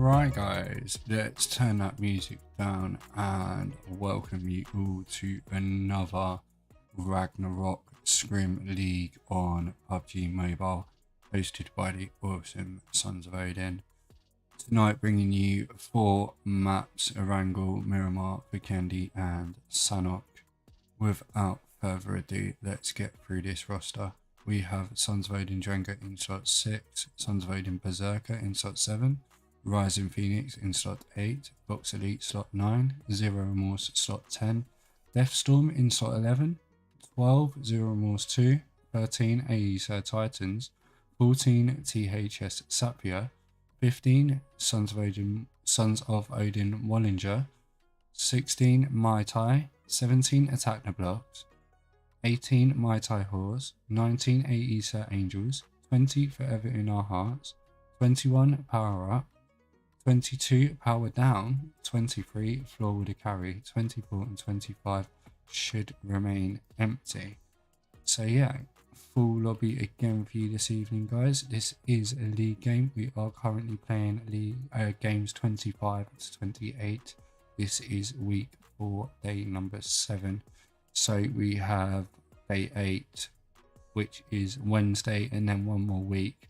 Right guys, let's turn that music down and welcome you all to another Ragnarok Scrim League on PUBG Mobile, hosted by the awesome Sons of Odin. Tonight bringing you 4 maps: ERANGLE, MIRAMAR, VIKENDI and SANHOK. Without further ado, let's get through this roster. We have Sons of Odin Drengr in slot 6, Sons of Odin Berserkr in slot 7, RisingPhoenix in slot 8, Box Elite slot 9, Zero Remorse slot 10, Deathstorm in slot 11, 12 Zero Remorse 2, 13 Æsir Titans, 14 tHsSativa, 15 Sons of Odin Mjolnr, 16 Mai Tai, 17 Attack the Blocks, 18 Mai Tai Whores, 19 Æsir Ængels, 20 Forever in Our Hearts, 21 pwrUP, 22 Pwrdown, 23 Flaw with a carry, 24 and 25 should remain empty. So yeah, full lobby again for you this evening guys. This is a league game. We are currently playing games 25 to 28. This is week 4, day number 7. So we have day 8, which is Wednesday, and then one more week,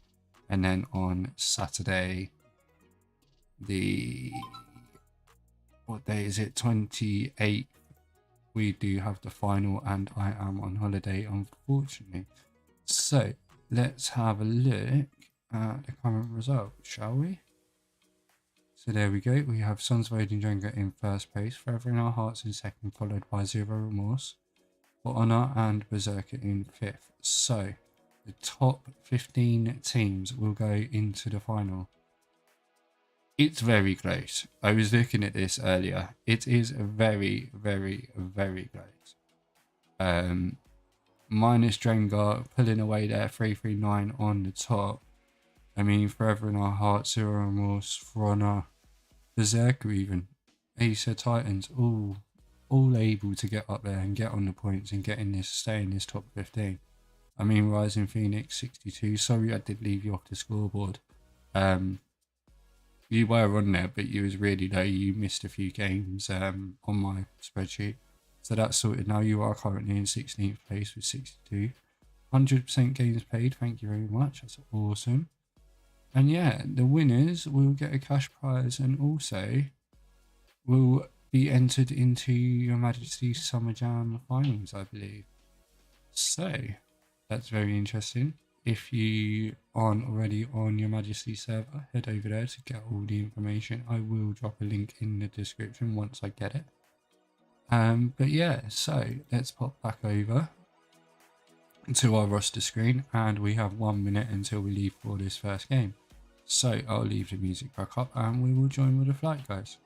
and then on Saturday, what day is it, 28th, we do have the final, and I am on holiday unfortunately. So let's have a look at the current result, shall we? So there we go, we have Sons of Odin Drengr in first place, Forever in Our Hearts in second, followed by Zero Remorse, For Honor and Berserkr in 5th. So the top 15 teams will go into the final. It's very close. I was looking at this earlier. It is very, very, very close. Minus Drengr pulling away there, 339 on the top. I mean, Forever in Our Hearts, Zero Remorse, For Honor, Berserkr even, Æsir Titans, all able to get up there and get on the points and stay in this top 15. I mean, RisingPhoenix 62. Sorry I did leave you off the scoreboard. You were on there, but you was really low. You missed a few games on my spreadsheet. So that's sorted now. You are currently in 16th place with 62. 100% games paid. Thank you very much. That's awesome. And yeah, the winners will get a cash prize and also will be entered into Your Majesty's Summer Jam finals, I believe. So that's very interesting. If you aren't already on Your Majesty's server, head over there to get all the information. I will drop a link in the description once I get it. But yeah, so let's pop back over to our roster screen, and we have 1 minute until we leave for this first game. So I'll leave the music back up and we will join with the flight, guys.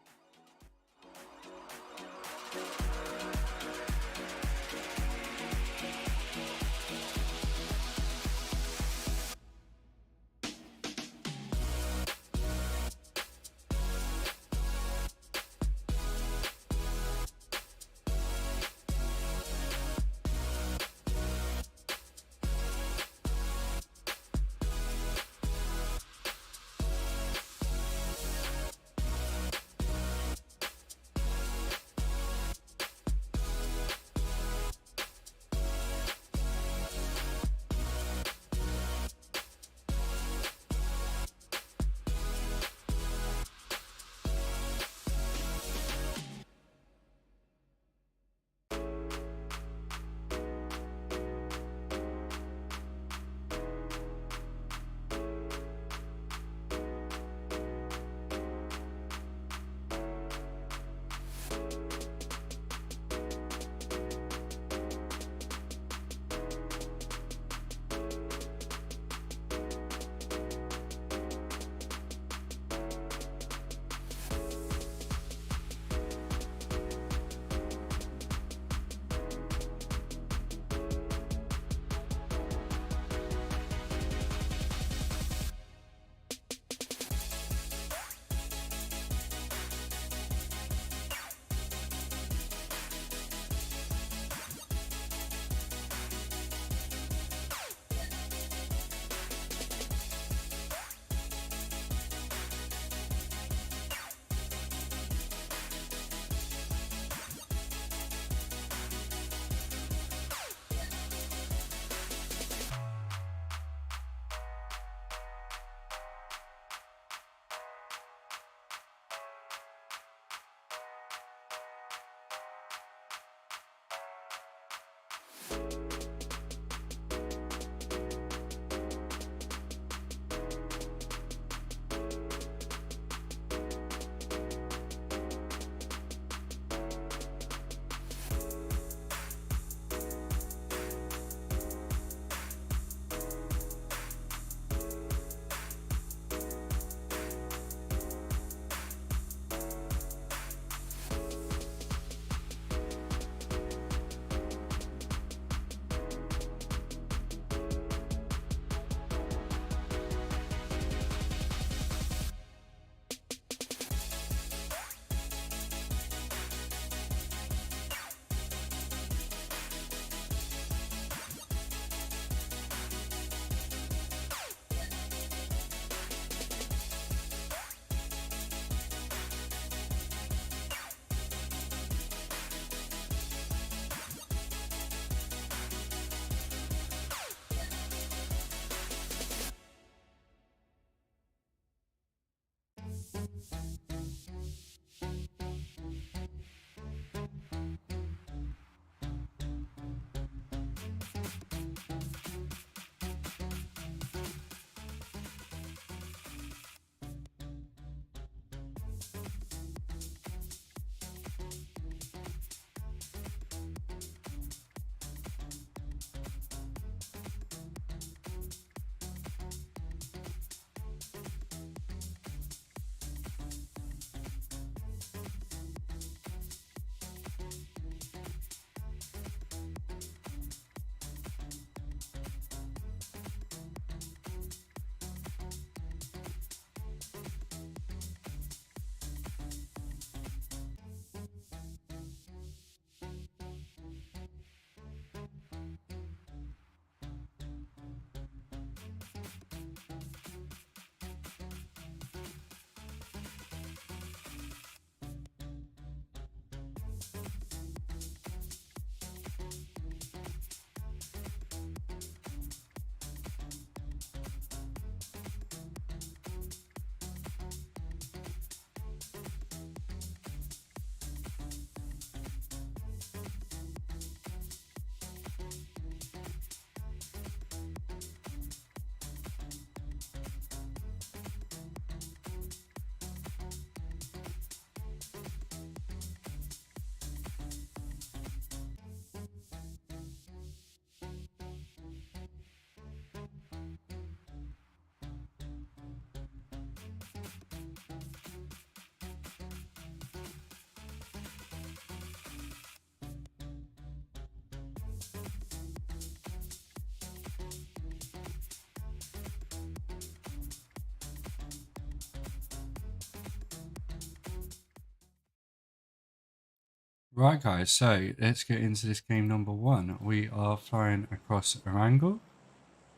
Right guys, so let's get into this game number one. We are flying across ERANGLE,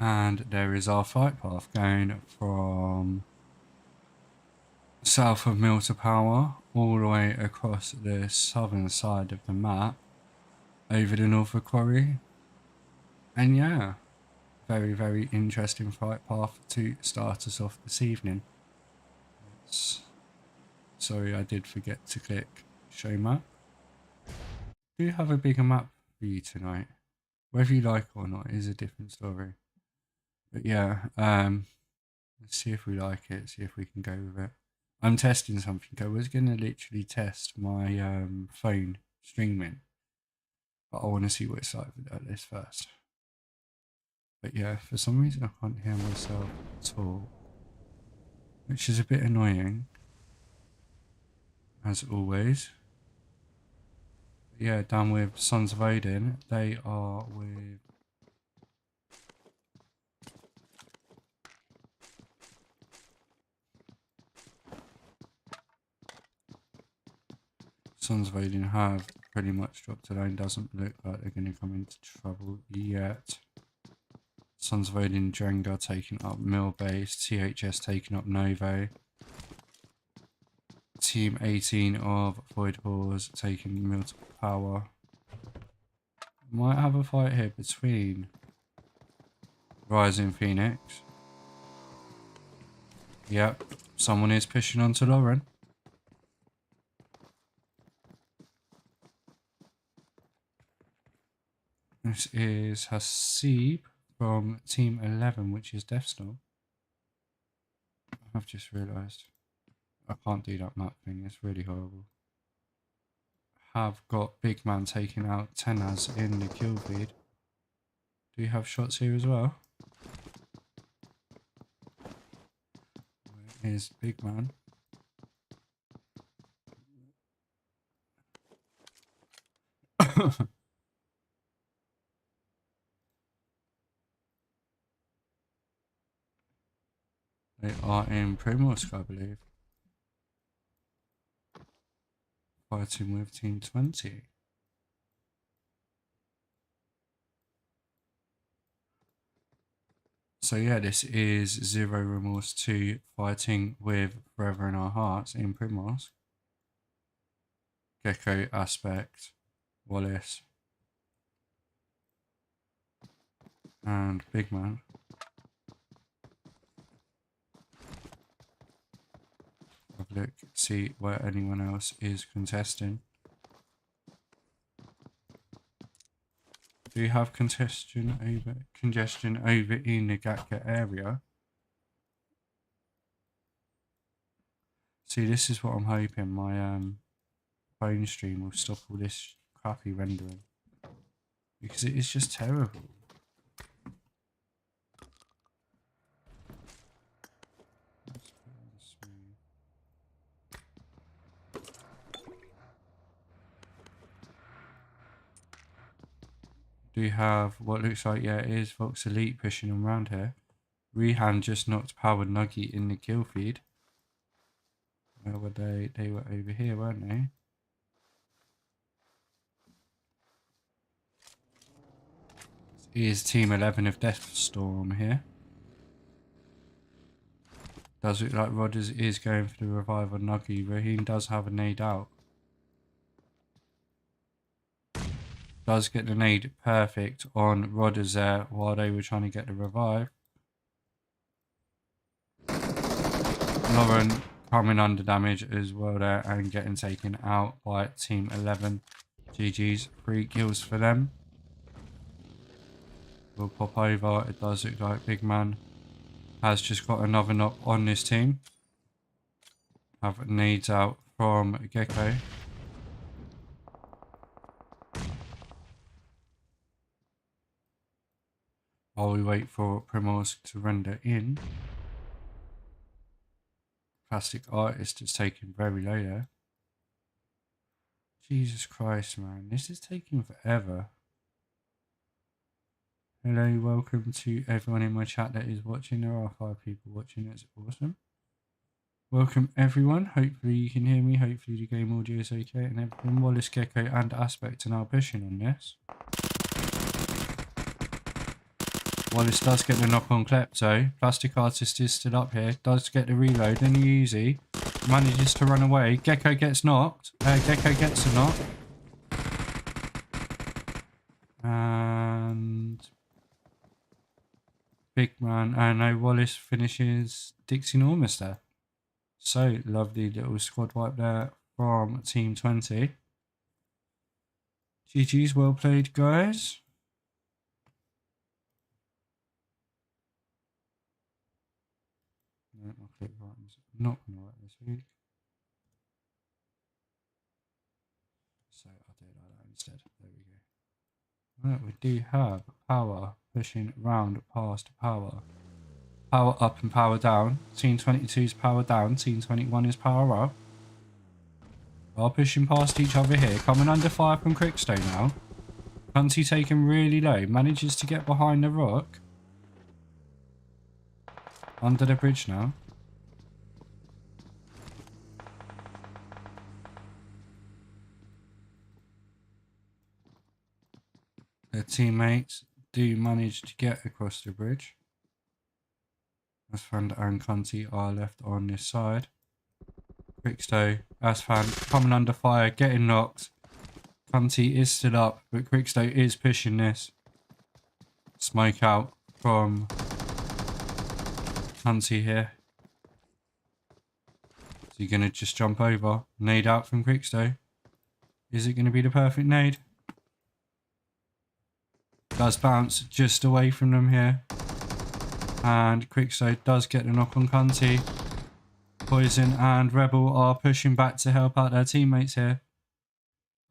and there is our fight path going from south of Mjolnr all the way across the southern side of the map over the Norfolk Quarry. And yeah, very, very interesting fight path to start us off this evening. Sorry, I did forget to click show map. Do you have a bigger map for you tonight? Whether you like it or not is a different story. But yeah, let's see if we like it, see if we can go with it. I'm testing something. I was going to literally test my phone streaming, but I want to see what it's like with this first. But yeah, for some reason I can't hear myself talk, which is a bit annoying, as always. But yeah, down with Sons of Odin, they are with Sons of Odin have pretty much dropped it down. Doesn't look like they're going to come into trouble yet. Sons of Odin, Drengr taking up Mill Base, tHsSativa taking up Novo. Team 18 of Void Whores taking Mill Power. Might have a fight here between RisingPhoenix. Yep, someone is pushing onto Lauren. This is Hasib from Team 11, which is Deathstorm. I've just realised I can't do that map thing, it's really horrible. Have got Big Man taking out tHsSativa in the kill feed. Do you have shots here as well? Where is Big Man? They are in PwrMosk, I believe. Fighting with Team 20. So yeah, this is Zero Remorse 2 fighting with Forever in Our Hearts in PwrMosk. Gecko, Aspect, Wallace, and Big Man. look, see where anyone else is contesting. Do you have congestion over in the Gatka area? See, this is what I'm hoping. My phone stream will stop all this crappy rendering, because it is just terrible. Do you have what looks like, yeah, it is Vox Elite pushing them around here. Rehan just knocked Power Nugget in the kill feed. Where were they? They were over here, weren't they? Is Team 11 of Deathstorm here. Does look like Rodders is going for the revive on Nuggy. Raheem does have a nade out. Does get the nade perfect on Rodders there while they were trying to get the revive. Lauren coming under damage as well there and getting taken out by Team 11. GG's, 3 kills for them. We'll pop over. It does look like Big Man has just got another knock on this team. Have nades out from Gecko. While we wait for Primorsk to render in. Plastic Artist is taking very low there. Jesus Christ, man. This is taking forever. Hello, welcome to everyone in my chat that is watching. There are 5 people watching. It's awesome. Welcome, everyone. Hopefully you can hear me. Hopefully the game audio is okay and everything. Wallace, Gecko and Aspect are now pushing on this. Wallace does get the knock on Klepto. Plastic Artist is still up here. Does get the reload. Then Easy manages to run away. Gecko gets knocked. Gecko gets a knock. And Big Man. And no, Wallace finishes Dixie Normus there. So lovely little squad wipe there from Team 20. GG's, well played, guys. No, my click buttons not going to work this week. So I'll do it like that instead. There we go. Right, we do have Power pushing round past Power. Power up and Power down. Team 22 is Power down. Team 21 is Power up. Are pushing past each other here. Coming under fire from Crickstone now. Cunty taken really low. Manages to get behind the rock. Under the bridge now. Their teammates do manage to get across the bridge. Asfand and Cunty are left on this side. Crickstow, Asfand coming under fire, getting knocked. Cunty is still up, but Crickstow is pushing this. Smoke out from Cunty here. Is he going to just jump over? Nade out from Crickstow. Is it going to be the perfect nade? Does bounce just away from them here. And Crickstow does get the knock on Cunty. Poison and Rebel are pushing back to help out their teammates here.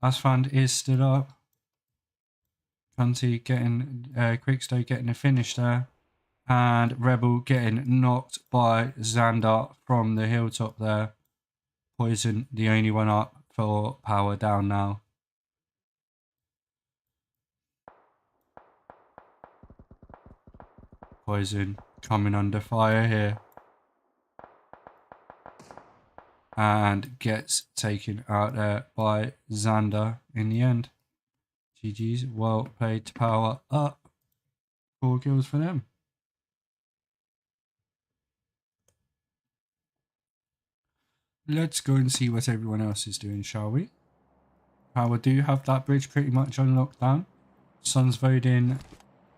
Asfand is still up. Cunty getting, Crickstow getting a finish there. And Rebel getting knocked by Xander from the hilltop there. Poison the only one up for Power down now. Poison coming under fire here. And gets taken out there by Xander in the end. GG's, well played to Power up. 4 kills for them. Let's go and see what everyone else is doing, shall we? Power do have that bridge pretty much on lockdown. Suns Vodin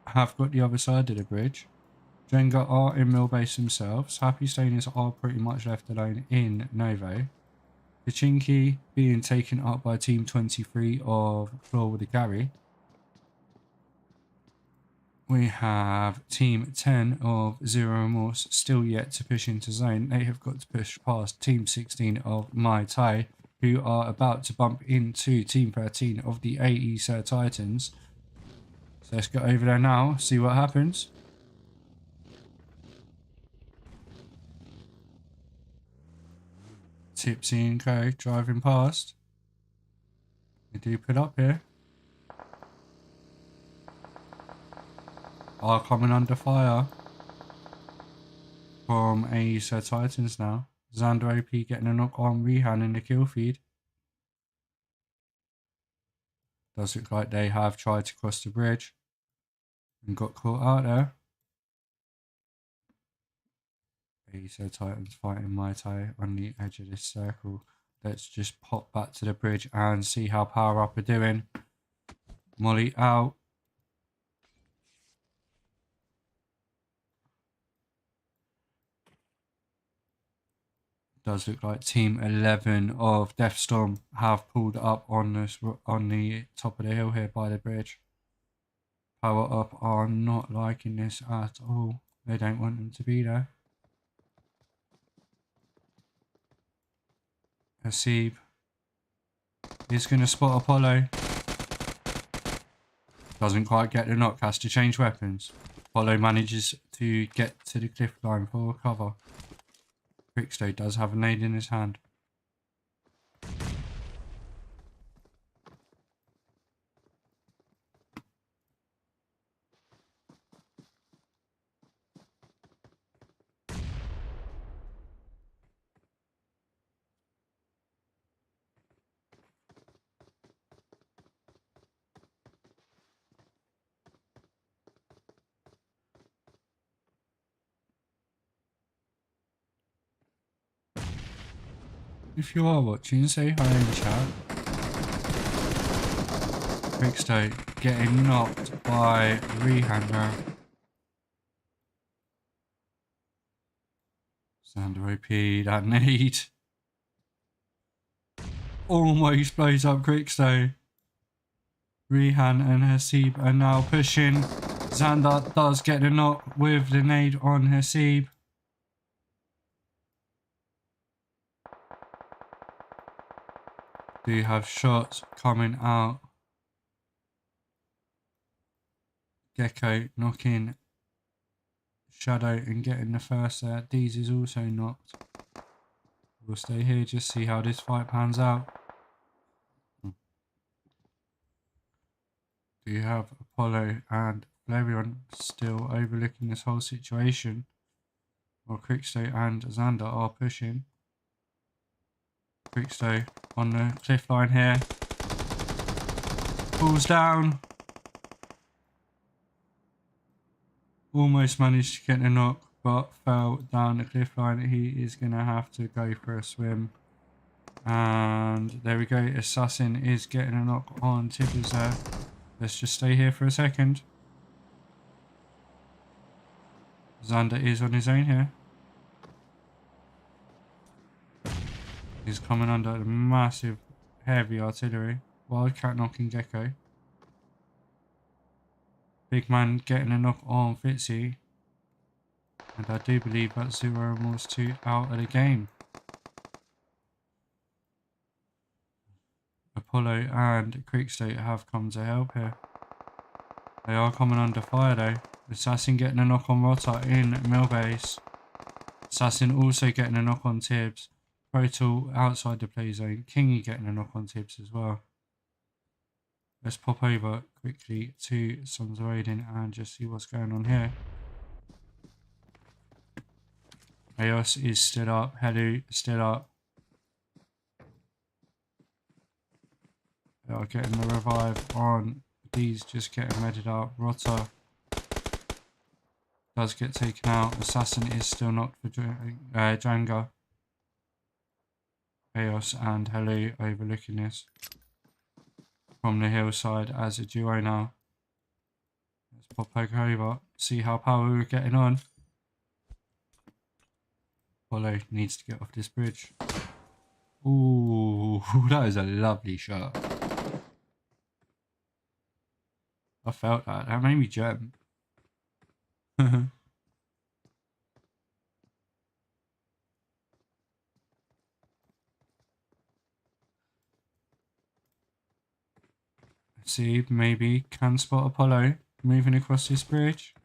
have got the other side of the bridge. Drengr are in mill base themselves. Happy Stoners are pretty much left alone in Novo. Pochinki being taken up by Team 23 of Flaw with the Gary. We have Team 10 of Zero Remorse still yet to push into zone. They have got to push past Team 16 of Mai Tai, who are about to bump into Team 13 of the Æsir Titans. So let's go over there now, see what happens. Tipsy and Co driving past. They do put up here. Are coming under fire from Æsir Titans now. Xander OP getting a knock on Rehan in the kill feed. Does look like they have tried to cross the bridge and got caught out there. Æsir Titans fighting Mai Tai on the edge of this circle. Let's just pop back to the bridge and see how pwrUP are doing. Molly out. Does look like Team 11 of Deathstorm have pulled up on this on the top of the hill here by the bridge. pwrUP are not liking this at all. They don't want them to be there. Hasib is going to spot Apollo. Doesn't quite get the knock, has to change weapons. Apollo manages to get to the cliff line for cover. Quickstay does have a nade in his hand. If you are watching, say hi in chat. Quickstay getting knocked by Rehander. Xander OP, that nade. Almost blows up Quickstay. Rehan and Hasib are now pushing. Xander does get the knock with the nade on Hasib. Do have shots coming out. Gecko knocking Shadow and getting the first there. Deez is also knocked. We'll stay here, just see how this fight pans out. Do you have Apollo and Flavion still overlooking this whole situation? While Quickstay and Xander are pushing. Quickstay on the cliff line here. Falls down. Almost managed to get a knock, but fell down the cliff line. He is going to have to go for a swim. And there we go. Assassin is getting a knock on Tibbers there. Let's just stay here for a second. Xander is on his own here. He's coming under a massive heavy artillery. Wildcat knocking Gecko. Big man getting a knock on Fitzy. And I do believe that's Zero Remorse 2 out of the game. Apollo and Quickstate have come to help here. They are coming under fire though. Assassin getting a knock on Rotta in Millbase. Assassin also getting a knock on Tibbs. Protal outside the play zone. Kingy getting a knock on Tibbs as well. Let's pop over quickly to Sons of Odin and just see what's going on here. Eos is still up. Helu still up. They are getting the revive on. These just getting readied up. Rotta does get taken out. Assassin is still knocked for Drengr. Eos and Helu overlooking this from the hillside as a duo now. Let's pop over, see how pwrUP are getting on. Apollo needs to get off this bridge. Ooh, that is a lovely shot. I felt that. That made me jump. See, maybe can spot Apollo moving across this bridge.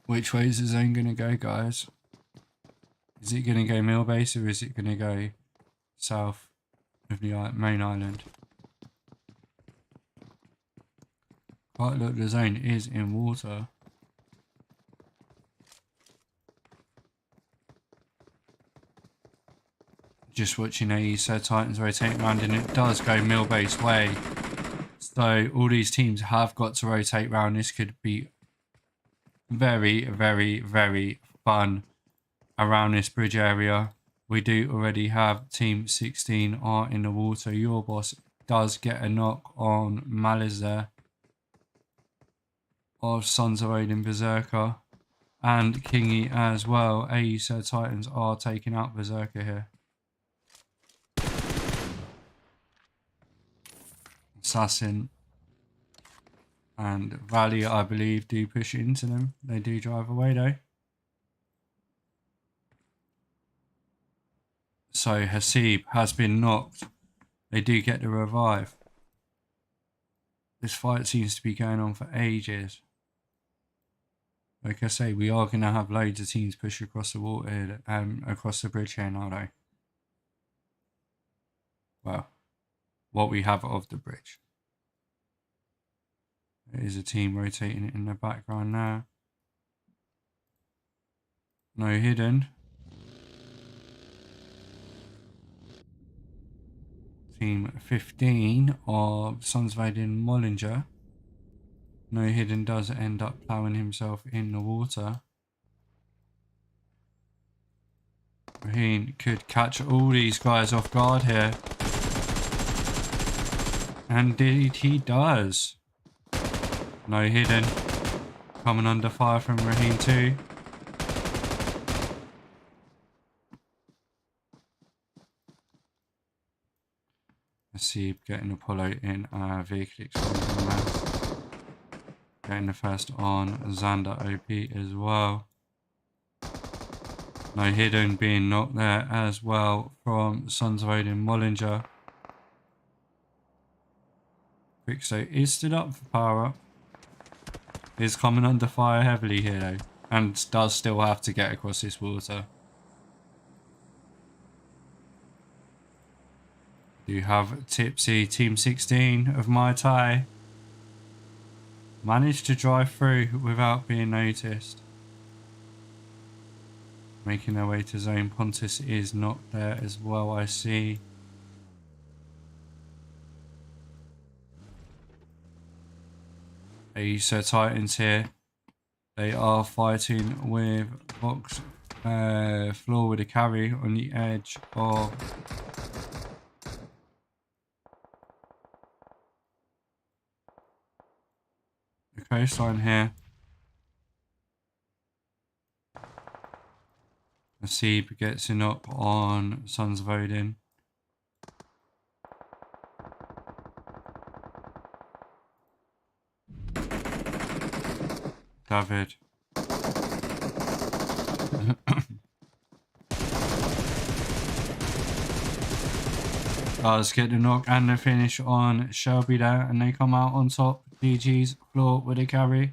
Which way is the zone going to go, guys? Is it going to go mill base or is it going to go south of the main island? Quite look, the zone is in water. Just watching Æsir Titans rotate around, and it does go mill base way. So all these teams have got to rotate round. This could be very, very, very fun around this bridge area. We do already have team 16 are in the water. Your boss does get a knock on Malice there of Sons of Odin Berserkr and Kingy as well. Æsir Titans are taking out Berserkr here. Assassin and Valley, I believe, do push into them. They do drive away though. So Hasib has been knocked. They do get the revive. This fight seems to be going on for ages. Like I say, we are going to have loads of teams push across the water, across the bridge here now though. Well, what we have of the bridge. There is a team rotating in the background now. No hidden. Team 15 of Sons of Odin Mjolnr. No hidden does end up ploughing himself in the water. Rahin could catch all these guys off guard here. And indeed he does. No hidden. Coming under fire from Rahin too. Hasib getting Apollo in vehicle explosion. Getting the first on Xander OP as well. No hidden being knocked there as well from Sons of Odin Mjolnr. Quickso is stood up for power up. Is coming under fire heavily here though. And does still have to get across this water. You have Tipsy, Team 16 of Mai Tai. Managed to drive through without being noticed. Making their way to zone. Pontus is not there as well, I see. Æsir Titans here. They are fighting with Flaw with a carry on the edge of the coastline here. Hasib gets a knock on Sons of Odin. David. Let's get the knock and the finish on Shelby there, and they come out on top. DG's Flaw with a carry.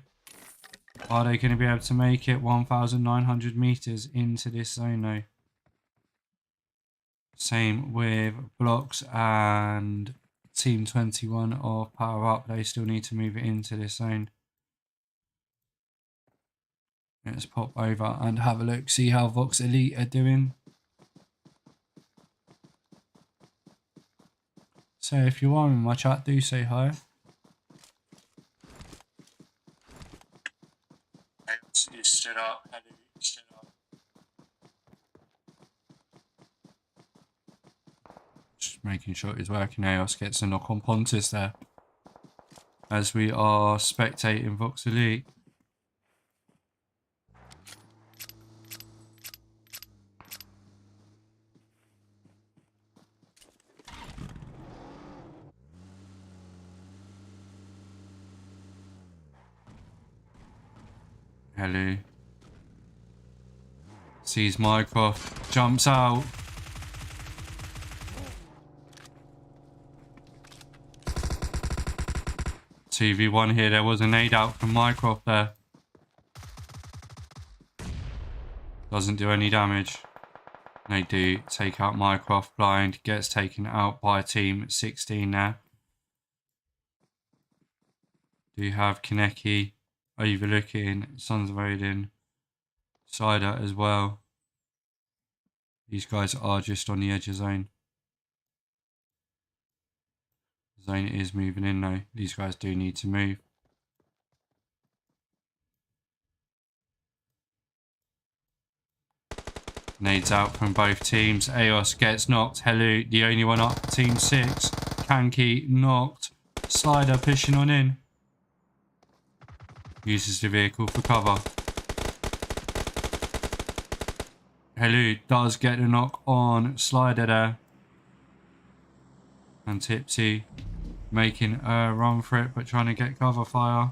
Are they going to be able to make it 1,900 meters into this zone though? Same with Blocks and Team 21 of pwrUP. They still need to move it into this zone. Let's pop over and have a look, see how Vox Elite are doing. So if you are in my chat, do say hi. You stood up, Hello, you stood up. Just making sure it's working. Eos gets a knock on Pontus there. as we are spectating Vox Elite. Hello. Sees Mycroft, jumps out. Two-v-1 here. There was a nade out from Mycroft there. Doesn't do any damage. They do take out Mycroft blind. Gets taken out by team 16 there. Do have Kaneki overlooking Sons of Odin. Cider as well. These guys are just on the edge of zone. Zone is moving in though. These guys do need to move. Nades out from both teams. Aos gets knocked. Helu, the only one up. Team 6. Kanki knocked. Slider pushing on in. Uses the vehicle for cover. Helu does get a knock on Slider there. And Tipsy making a run for it, but trying to get cover fire.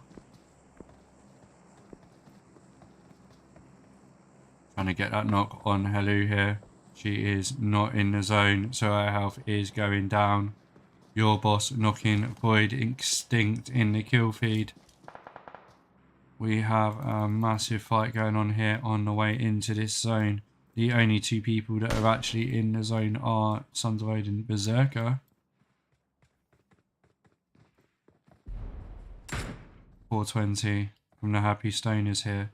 Trying to get that knock on Helu here. She is not in the zone, so her health is going down. Your boss knocking Void Extinct in the kill feed. We have a massive fight going on here on the way into this zone. The only two people that are actually in the zone are Sons of Odin Berserkr. 420 from the Happy Stoners here.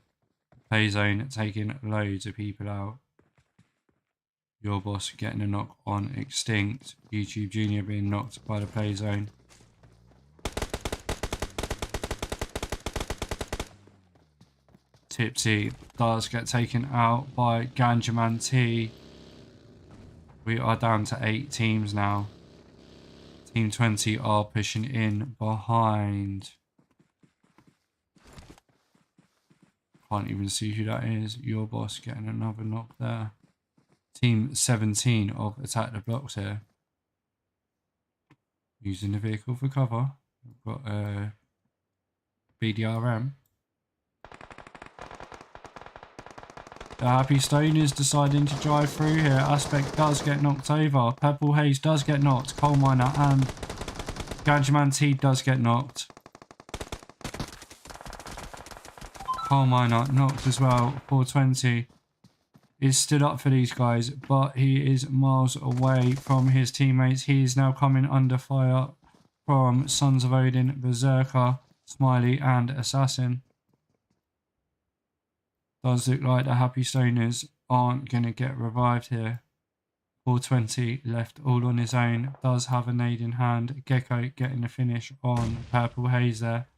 Play zone taking loads of people out. Your boss getting a knock on Extinct. YouTube Junior being knocked by the play zone. Tipsy does get taken out by Ganjaman T. We are down to 8 teams now. Team 20 are pushing in behind. Can't even see who that is. Your boss getting another knock there. Team 17 of Attack the Blocks here. Using the vehicle for cover. We've got BDRM. The Happy Stoners deciding to drive through here. Aspect does get knocked over. Purple Haze does get knocked. Coal Miner and Gadgeman T does get knocked. Coal Miner knocked as well. 420 is stood up for these guys, but he is miles away from his teammates. He is now coming under fire from Sons of Odin, Berserkr, Smiley and Assassin. Does look like the Happy Stoners aren't going to get revived here. 420 left all on his own. Does have a nade in hand. Gecko getting the finish on Purple Haze there.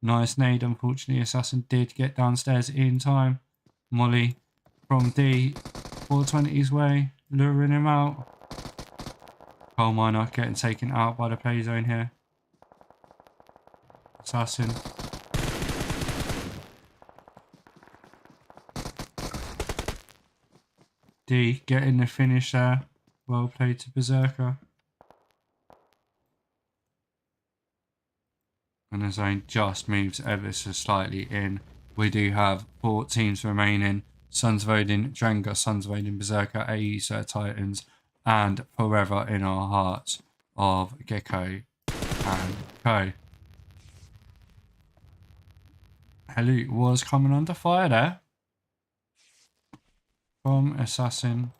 Nice nade. Unfortunately, Assassin did get downstairs in time. Molly from D. 420's way. Luring him out. Coal Miner getting taken out by the play zone here. Assassin. D getting the finish there. Well played to Berserkr. And the zone just moves ever so slightly in. We do have 4 teams remaining. Sons of Odin, Drengr, Sons of Odin, Berserkr, Æsir Titans, and forever in our hearts of Gecko and Co. Helu was coming under fire there from Assassin.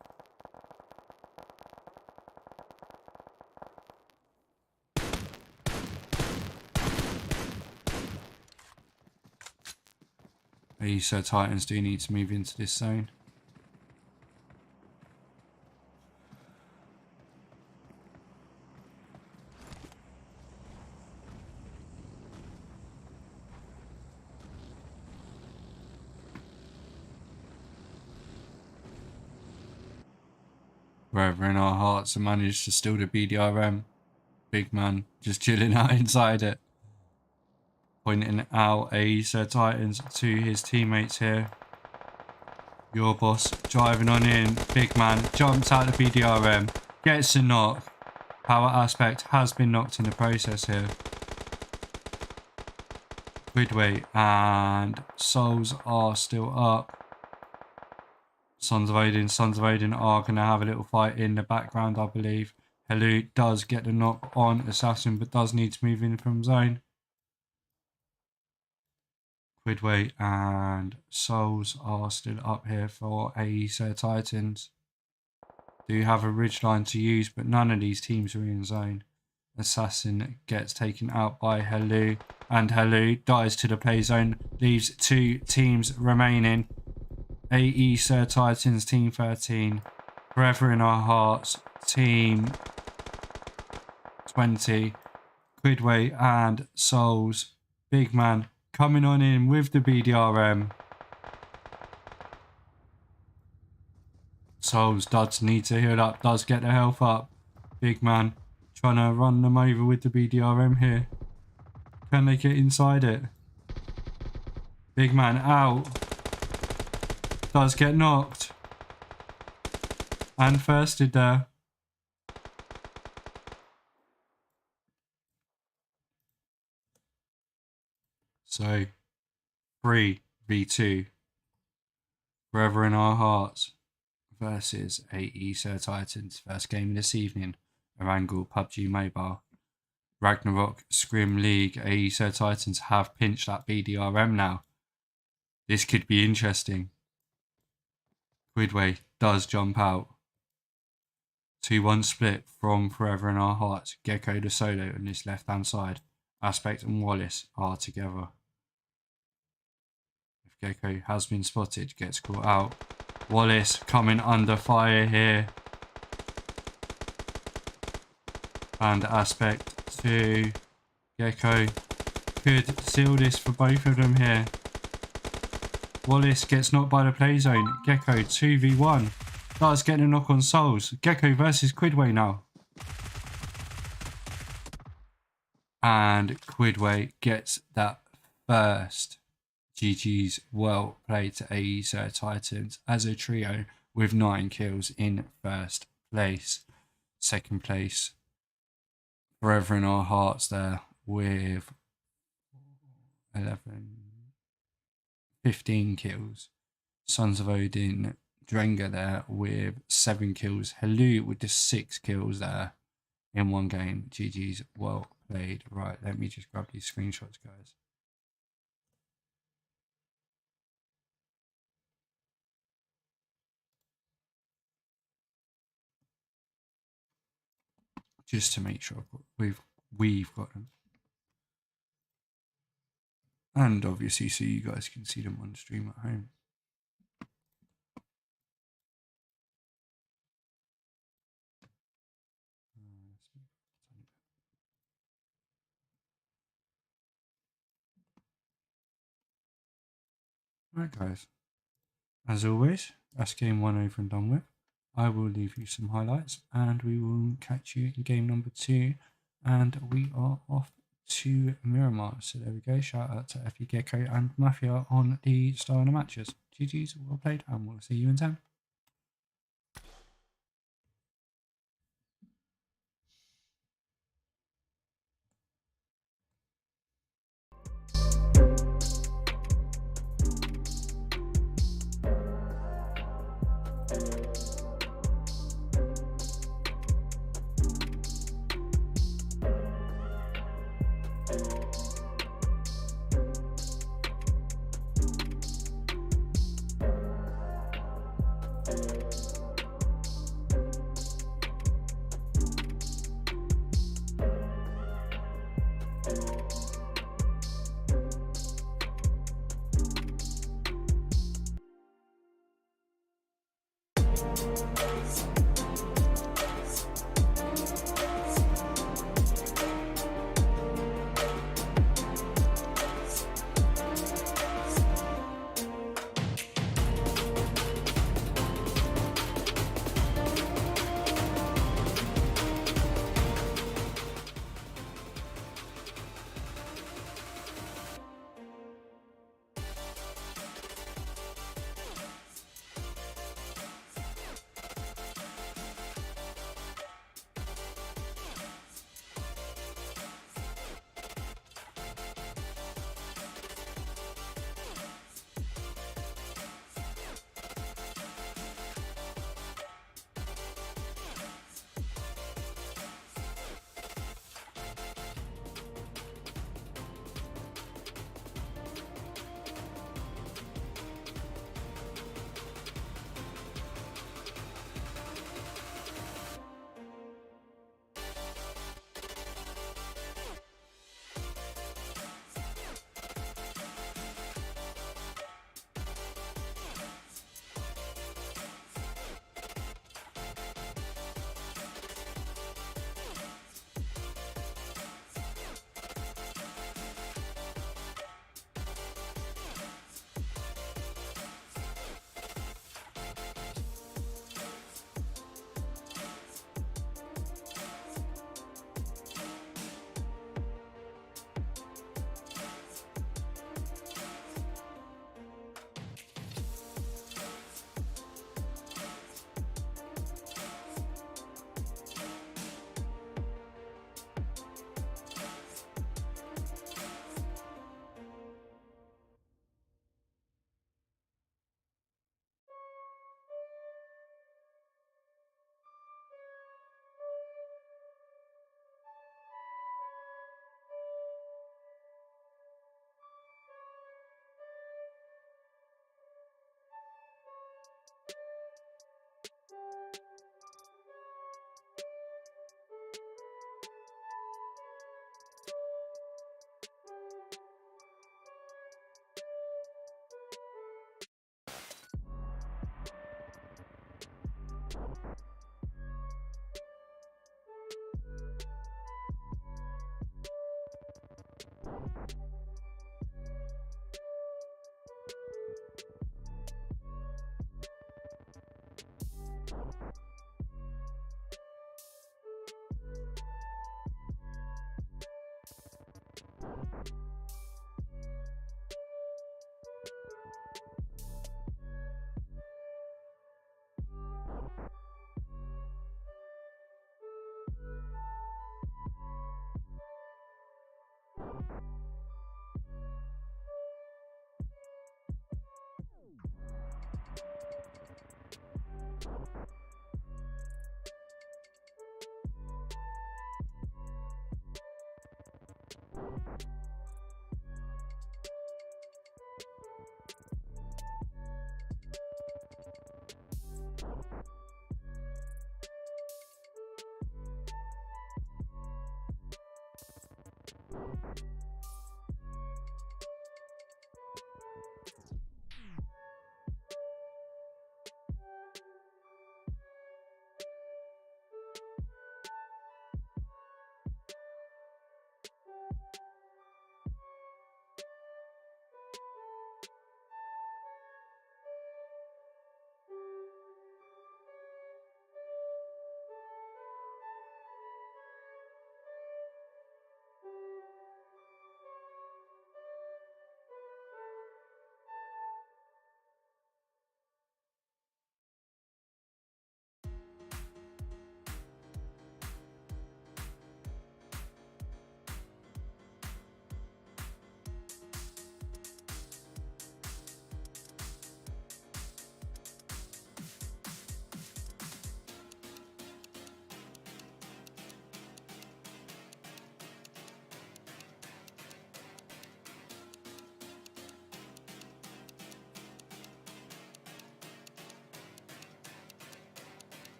Æsir Titans do need to move into this zone. Forever in our hearts and managed to steal the BDRM. Big man just chilling out inside it. pointing out Æsir Titans to his teammates here. Your boss driving on in. Big man jumps out the BDRM. Gets a knock. Power Aspect has been knocked in the process here. Quidway and Souls are still up. Sons of Odin are going to have a little fight in the background, I believe. Hello does get the knock on Assassin, but does need to move in from zone. Quidway and Souls are still up here for Æsir Titans. Do have a ridgeline to use, but none of these teams are in zone. Assassin gets taken out by Hello, and Hello dies to the play zone, leaves 2 teams remaining. Æsir Titans, Team 13. Forever in Our Hearts, Team 20. Quidway and Souls. Big man coming on in with the BDRM. Souls does need to heal up, does get the health up. Big man trying to run them over with the BDRM here. Can they get inside it? Big man out. Does get knocked. And firsted there. So 3v2. Forever in Our Hearts versus Æsir Titans. First game this evening. ERANGLE PUBG Mobile. Ragnarok Scrim League. Æsir Titans have pinched that BDRM now. This could be interesting. Quidway does jump out. 2-1 split from Forever in Our Hearts. Gecko the solo on this left hand side. Aspect and Wallace are together. If Gecko has been spotted, gets caught out. Wallace coming under fire here. And Aspect to Gecko could seal this for both of them here. Wallace gets knocked by the play zone. Gecko 2v1. Does get a knock on Souls. Gecko versus Quidway now. And Quidway gets that first. GG's, well played to Æsir Titans as a trio with 9 kills in first place. Second place, Forever in Our Hearts there with 15 kills. Sons of Odin, Drengr there with 7 kills. Hello with the 6 kills there in one game. GG's, well played. Right, let me just grab these screenshots, guys. Just to make sure we've got them. And obviously so you guys can see them on stream at home. Right guys, as always, that's game 1 over and done with. I will leave you some highlights and we will catch you in game number 2, and we are off to Miramar. So there we go, shout out to FE Gecko and Mafia on the style of the matches. GG's, well played, and we'll see you in 10.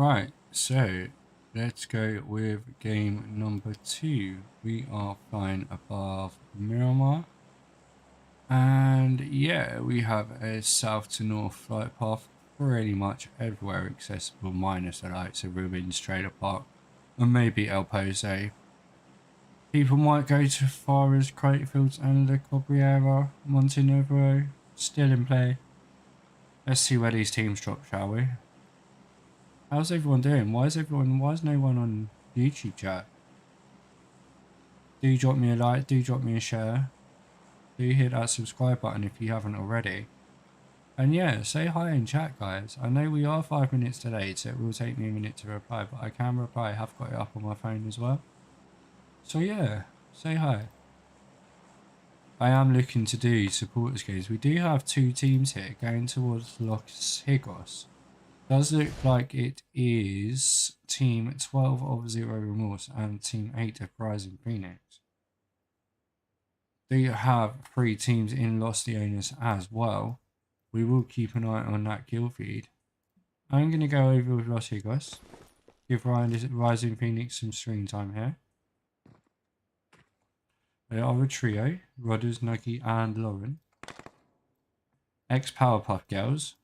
Right, so let's go with game number 2. We are flying above Miramar. And yeah, we have a south to north flight path pretty much everywhere accessible, minus the likes of Rubens Trailer Park and maybe El Pozo. People might go to far as Craterfields and La Cabrera, Montenegro, still in play. Let's see where these teams drop, shall we? How's everyone doing? Why is no one on YouTube chat? Do drop me a like, do drop me a share. Do hit that subscribe button if you haven't already. And yeah, say hi in chat, guys. I know we are 5 minutes delayed, so it will take me a minute to reply, but I can reply. I have got it up on my phone as well. So yeah, say hi. I am looking to do supporters games. We do have 2 teams here going towards Los Higos. Does look like it is team 12 of Zero Remorse and team 8 of RisingPhoenix. Do you have 3 teams in Los Leones as well? We will keep an eye on that kill feed. I'm going to go over with Los Higos. Give RisingPhoenix some screen time here. They are a trio. Rodders, Nuggy and Lauren. Ex-Powerpuff Girls.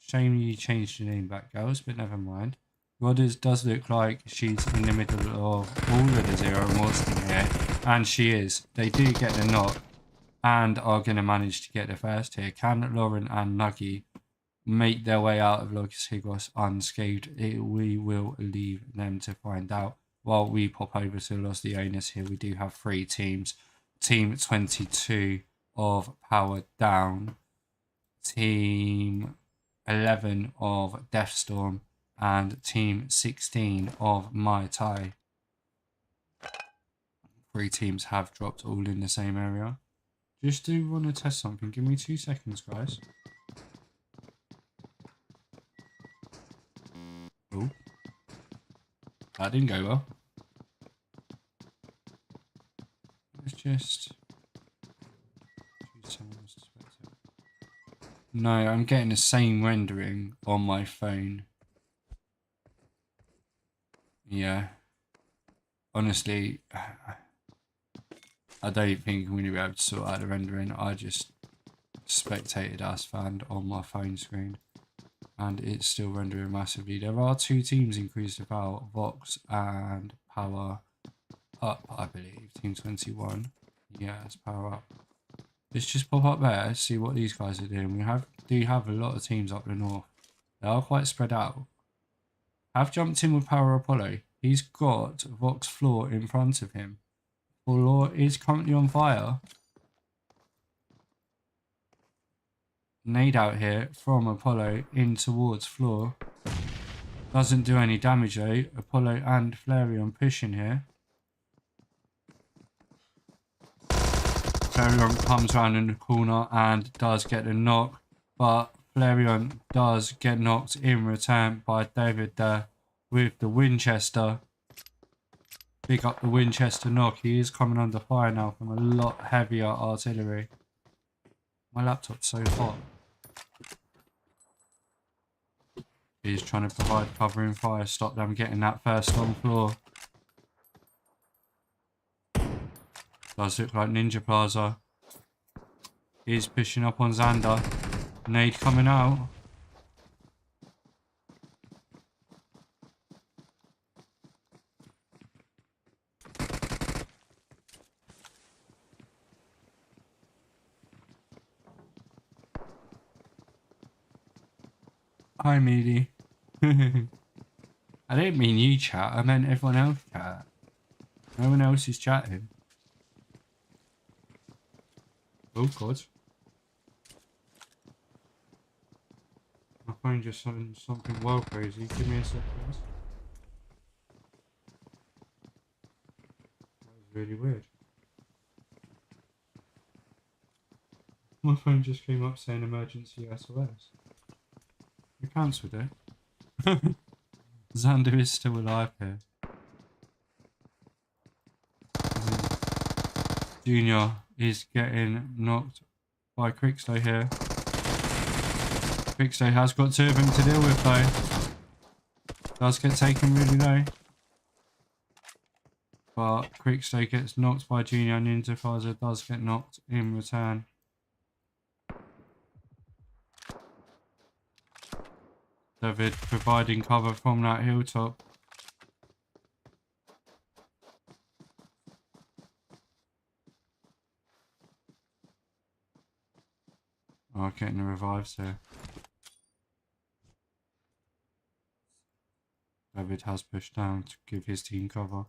Shame you changed your name back, girls, but never mind. Rodders does look like she's in the middle of all of the Zero Remorse thing here. And she is. They do get the knock and are going to manage to get the first here. Can Lauren and Nuggy make their way out of Los Higos unscathed? We will leave them to find out. While we pop over to Los Leones here, we do have 3 teams. Team 22 of Pwrdown. Team 11 of Deathstorm. And team 16 of Mai Tai. 3 teams have dropped all in the same area. Just do want to test something. Give me 2 seconds, guys. Oh. That didn't go well. Let's just... No, I'm getting the same rendering on my phone. Yeah. Honestly, I don't think I'm going to be able to sort out the rendering. I just spectated as fan on my phone screen. And it's still rendering massively. There are 2 teams increased about Vox and PwrUP, I believe. Team 21. Yeah, it's PwrUP. Let's just pop up there, see what these guys are doing. We do have a lot of teams up the north. They are quite spread out. I've jumped in with Power Apollo. He's got Vox Flaw in front of him. Flaw is currently on fire. Nade out here from Apollo in towards Flaw. Doesn't do any damage though. Apollo and Flareon pushing here. Flareon comes around in the corner and does get a knock, but Flareon does get knocked in return by David there with the Winchester. Big up the Winchester knock. He is coming under fire now from a lot heavier artillery. My laptop's so hot. He's trying to provide cover in fire, stop them getting that first on floor. Does look like Ninja Plaza. He's pushing up on Xander. Nade coming out. Hi, Meaty. I didn't mean you chat, I meant everyone else chat. No one else is chatting. Oh god. My phone just said something well crazy. Give me a sec, please. That was really weird. My phone just came up saying emergency SOS. I cancelled it. Xander is still alive here. Junior is getting knocked by Quickstow here. Quickstow has got 2 of them to deal with though. Does get taken really low. But Quickstay gets knocked by Junior. Ninja Phaser does get knocked in return. David providing cover from that hilltop. Oh, getting the revives here. David has pushed down to give his team cover.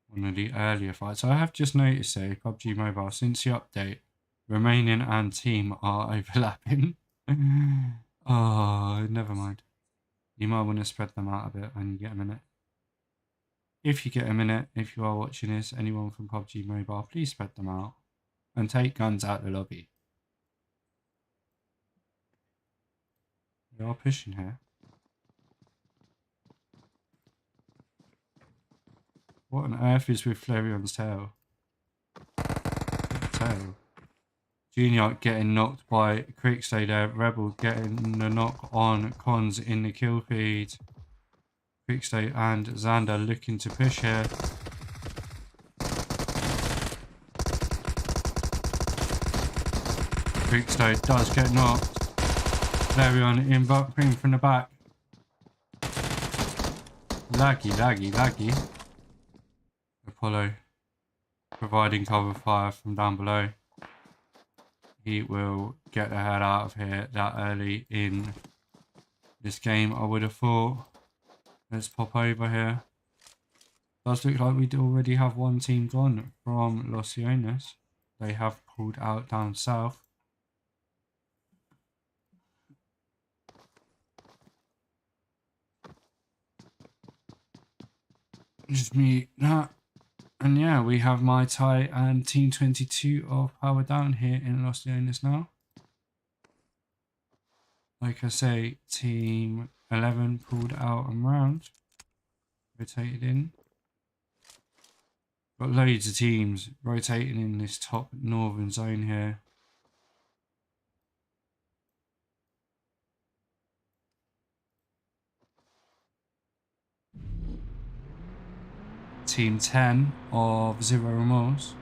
One of the earlier fights. I have just noticed though, PUBG Mobile, since the update, remaining and team are overlapping. Oh, never mind. You might want to spread them out a bit when you get a minute. If you get a minute, if you are watching this, anyone from PUBG Mobile, please spread them out. And take guns out the lobby. We are pushing here. What on earth is with Flareon's tail? Tail. Junior getting knocked by Quickstay there. Rebel getting the knock on Cons in the kill feed. Quickstay and Xander looking to push here. Quickstay does get knocked. Flareon in from the back. Laggy. Apollo providing cover fire from down below. He will get the hell out of here that early in this game, I would have thought. Let's pop over here. Does look like we already have one team gone from Los Leones. They have pulled out down south. Just mute that. And yeah, we have Mai Tai and Team 22 of Pwrdown here in Los Leones now. Like I say, Team 11 pulled out and round. Rotated in. Got loads of teams rotating in this top northern zone here. Team 10 of Zero Remorse.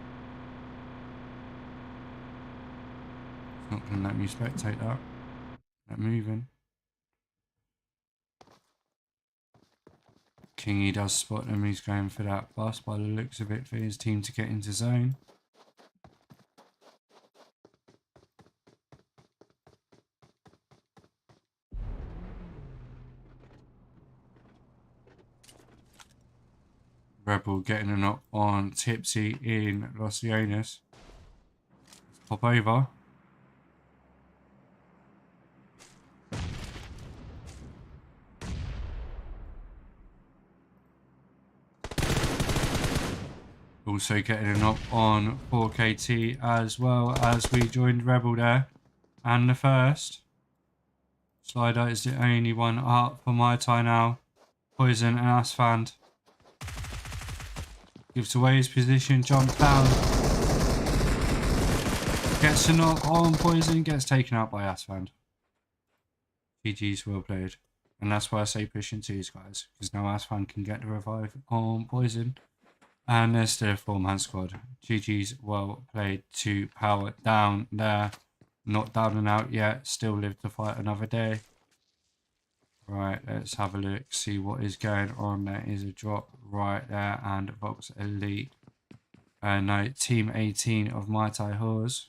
It's not going to let me spectate that. Let moving. Kingy does spot him. He's going for that bus by the looks of it for his team to get into zone. Rebel getting a knock on Tipsy in Los Leones. Let's pop over. Also getting a knock on 4KT as well as we joined Rebel there. And the first. Slider is the only one up for Mai Tai now. Poison and Asfand. Gives away his position, jumps down. Gets a knock on Poison, gets taken out by Asfand. GG's, well played. And that's why I say pushing twos, guys. Because now Asfand can get the revive on Poison. And there's still a 4-man squad. GG's, well played to Pwrdown there. Not down and out yet, still live to fight another day. Right, let's have a look, see what is going on. There is a drop right there, and Vox Elite. No, Team 18 of Mai Tai Whores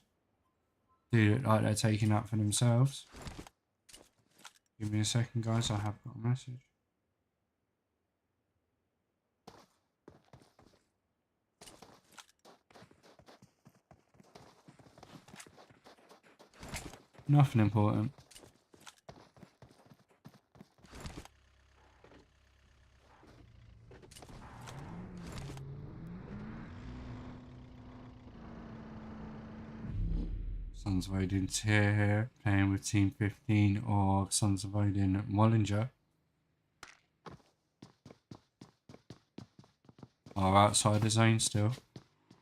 do look like they're taking that for themselves. Give me a second, guys, I have got a message. Nothing important. Sons of Odin Tier here, playing with Team 15 of Sons of Odin Mjolnr. Are outside the zone still.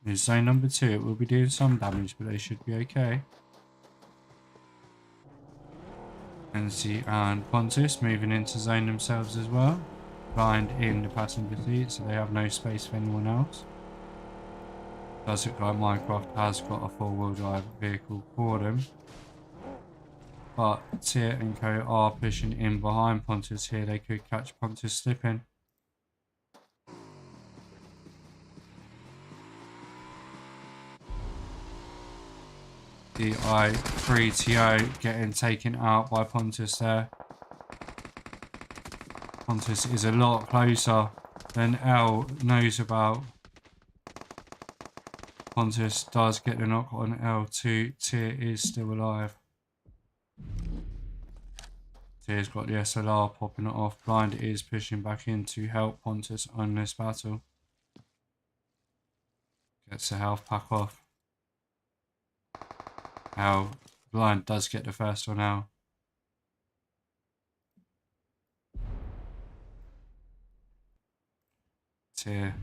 In zone number 2, it will be doing some damage, but they should be okay. NC and Pontus moving into zone themselves as well. Blind in the passenger seat, so they have no space for anyone else. Does look like Minecraft has got a four-wheel drive vehicle for them. But Tyr and Co are pushing in behind Pontus here. They could catch Pontus slipping. The I3TO getting taken out by Pontus there. Pontus is a lot closer than L knows about. Pontus does get the knock on L2. Tyr is still alive. Tyr's got the SLR popping it off. Blind is pushing back in to help Pontus on this battle. Gets the health pack off. L. Blind does get the first one out. Tyr.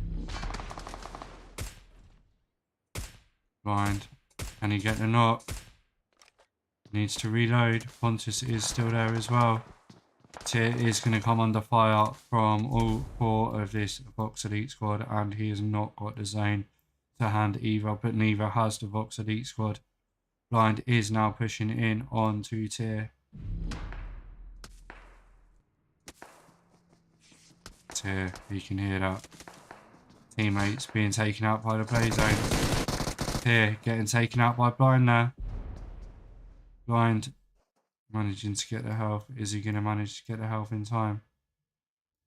Blind. Can he get the knock? Needs to reload. Pontus is still there as well. Tyr is going to come under fire from all four of this Vox Elite squad, and he has not got the zone to hand either, but neither has the Vox Elite squad. Blind is now pushing in onto Tyr. Tyr, you can hear that. Teammates being taken out by the play zone. Tyr getting taken out by Blind there. Blind managing to get the health. Is he going to manage to get the health in time?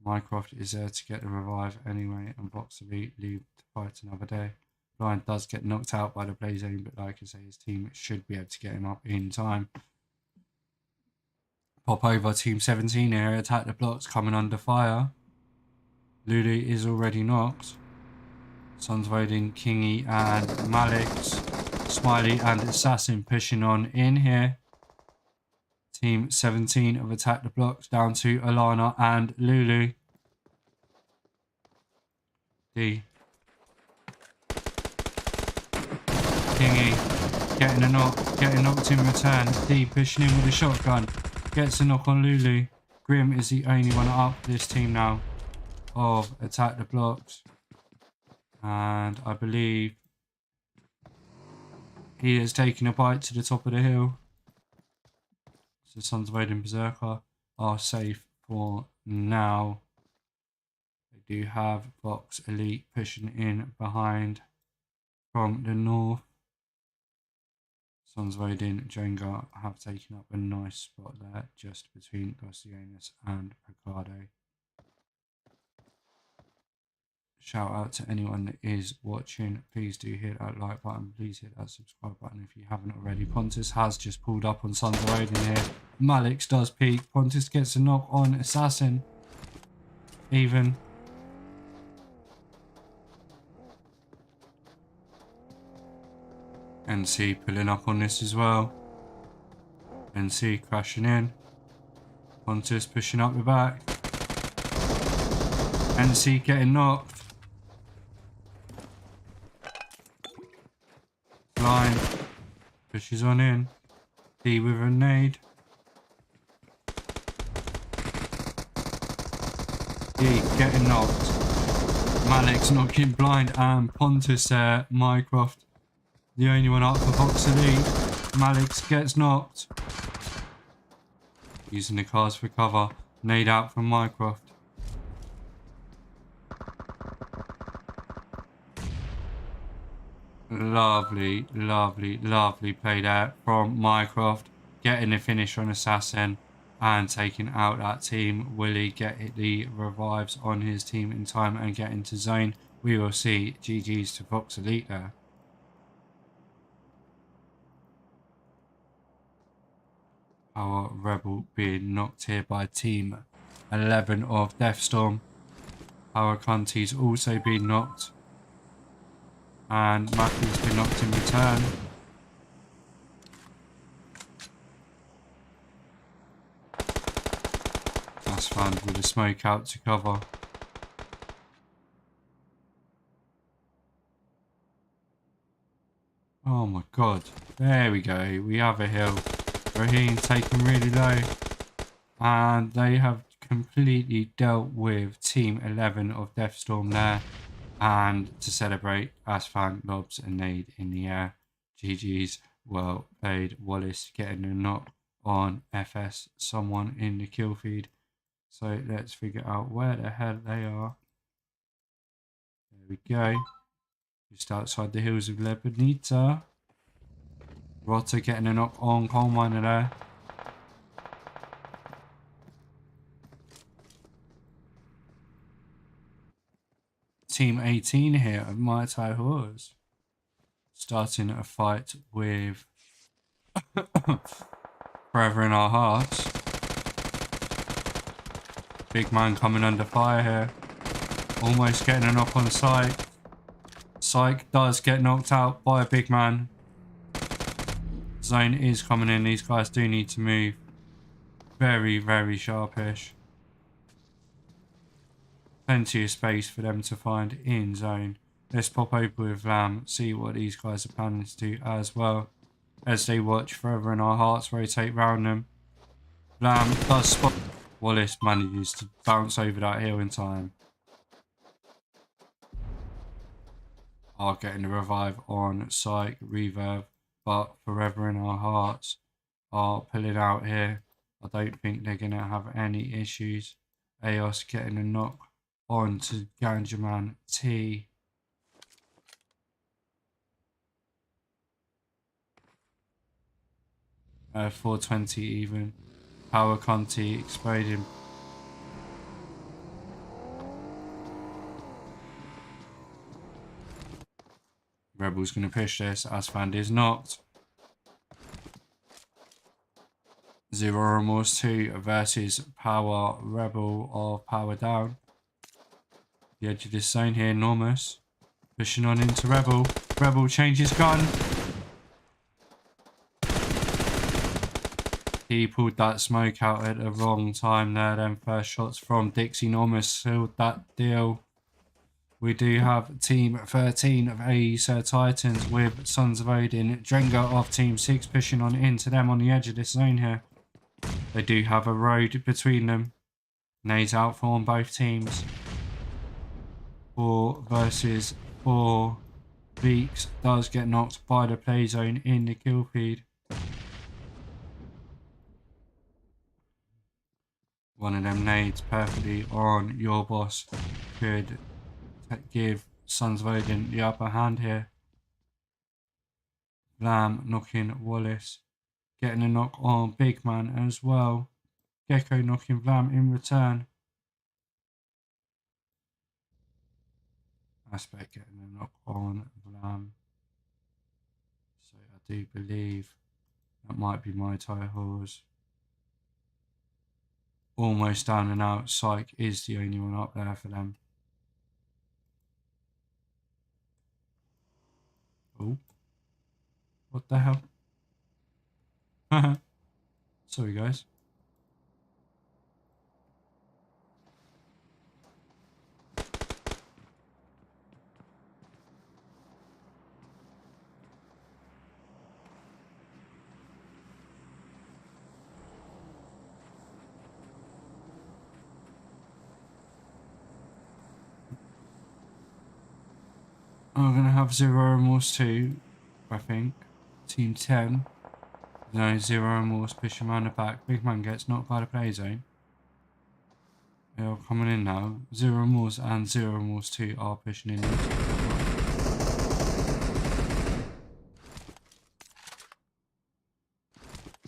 Minecraft is there to get the revive anyway, and Vox Elite leave to fight another day. Blind does get knocked out by the play zone, but like I say, his team should be able to get him up in time. Pop over Team 17 here, attack the blocks, coming under fire. Lulu is already knocked. Sons of Odin, Kingy and Malix. Smiley and Assassin pushing on in here. Team 17 have attacked the blocks down to Alana and Lulu. D. Kingy getting a knock, getting knocked in return. D pushing in with a shotgun. Gets a knock on Lulu. Grim is the only one up this team now of attack the blocks. And I believe he is taking a bite to the top of the hill. So Sons of Odin Berserkr are safe for now. They do have Vox Elite pushing in behind from the north. Sons of Odin Drengr have taken up a nice spot there just between Gossianus and Ricardo. Shout out to anyone that is watching. Please do hit that like button. Please hit that subscribe button if you haven't already. Pontus has just pulled up on Sons of Odin here. Malix does peek. Pontus gets a knock on Assassin. Even. NC pulling up on this as well. NC crashing in. Pontus pushing up the back. NC getting knocked. Blind pushes on in. D with a nade. D getting knocked. Malix knocking Blind and Pontus there. Minecraft the only one up for Vox Elite. Malix gets knocked. Using the cars for cover. Nade out from Minecraft. Lovely, lovely, lovely play there from Minecraft. Getting the finish on Assassin and taking out that team. Will he get the revives on his team in time and get into zone? We will see. GG's to Vox Elite there. Our Rebel being knocked here by Team 11 of Deathstorm. Our Cunty's also been knocked. And Matthew's been knocked in return. That's fun with a smoke out to cover. Oh my god. There we go. We have a hill. Raheem taken really low. And they have completely dealt with Team 11 of Deathstorm there. And to celebrate, Asfan lobs a nade in the air. GG's, well played. Wallace getting a knock on FS, someone in the kill feed. So let's figure out where the hell they are. There we go. Just outside the hills of Lebanita. Rotter getting a knock on Coal Miner there. Team 18 here of Mai Tai Whores starting a fight with Forever in Our Hearts. Big man coming under fire here. Almost getting a knock on Psych. Psych does get knocked out by a big man. Zone is coming in. These guys do need to move. Very, very sharpish. Plenty of space for them to find in zone. Let's pop open with Lamb, see what these guys are planning to do as well. As they watch Forever in Our Hearts rotate round them. Lamb does spot. Wallace manages to bounce over that hill in time. Are getting a revive on Psych, Reverb, but Forever in Our Hearts are pulling out here. I don't think they're going to have any issues. Eos getting a knock on to Ganjaman T. Uh, 420 even. Power Conti exploding. Rebel's going to push this. Asfand is knocked. Zero Remorse 2 versus Power Rebel of Pwrdown. The edge of this zone here, enormous. Pushing on into Rebel. Rebel changes gun. He pulled that smoke out at the wrong time there. Then first shots from Dixie Enormous sealed that deal. We do have Team 13 of Æsir Titans with Sons of Odin. Drengr of Team 6 pushing on into them on the edge of this zone here. They do have a road between them. Nades out for both teams. 4 versus 4. Beaks does get knocked by the play zone in the kill feed. One of them nades perfectly on your boss could give Sons of Odin the upper hand here. Lamb knocking Wallace. Getting a knock on Big Man as well. Gecko knocking Vlam in return. Aspect getting a knock on Vlam. So I do believe that might be Mai Tai Whores. Almost down and out. Psych is the only one up there for them. Oh. What the hell? Sorry guys. I'm going to have Zero Remorse 2, I think. Team 10. No, Zero Remorse pushing around the back. Big man gets knocked by the play zone. They're coming in now. Zero Remorse and Zero Remorse 2 are pushing in.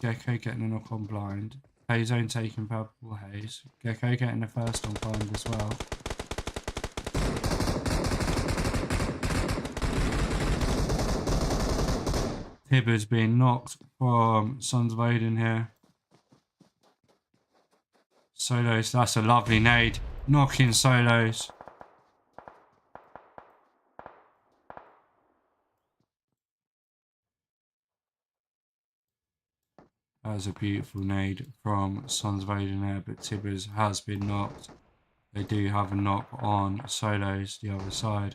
Gecko getting a knock on blind. Play zone taking purple haze. Gecko getting the first on blind as well. Tibber's being knocked from Sons of Odin here. Solos, that's a lovely nade. Knocking Solos. That was a beautiful nade from Sons of Odin there, but Tibbers has been knocked. They do have a knock on Solos the other side.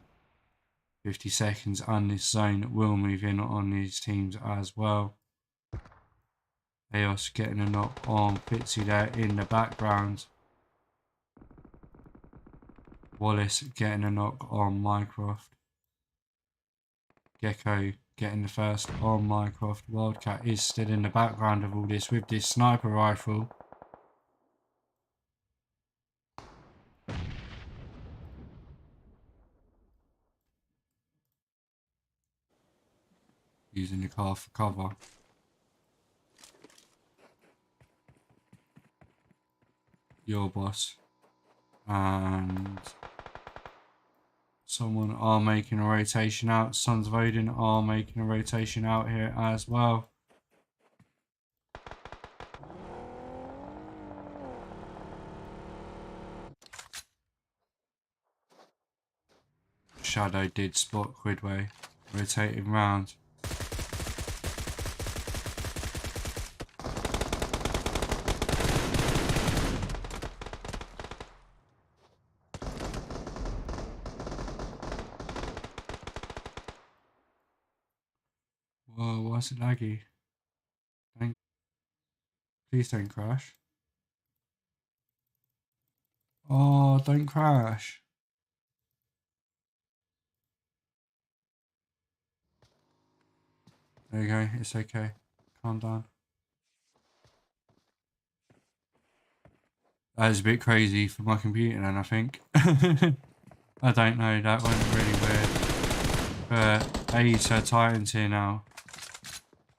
50 seconds and this zone will move in on these teams as well. Chaos getting a knock on PwrDown there in the background. Wallace getting a knock on Mycroft. Gecko getting the first on Mycroft. Wildcat is still in the background of all this with this sniper rifle. Using the car for cover. Your boss and someone are making a rotation out. Sons of Odin are making a rotation out here as well. Shadow did spot Quidway rotating round. Whoa, why is it laggy? Please don't crash. Oh, don't crash. There you go, it's okay. Calm down. That is a bit crazy for my computer then, I think. I don't know, that went really weird. But Æsir Titans here now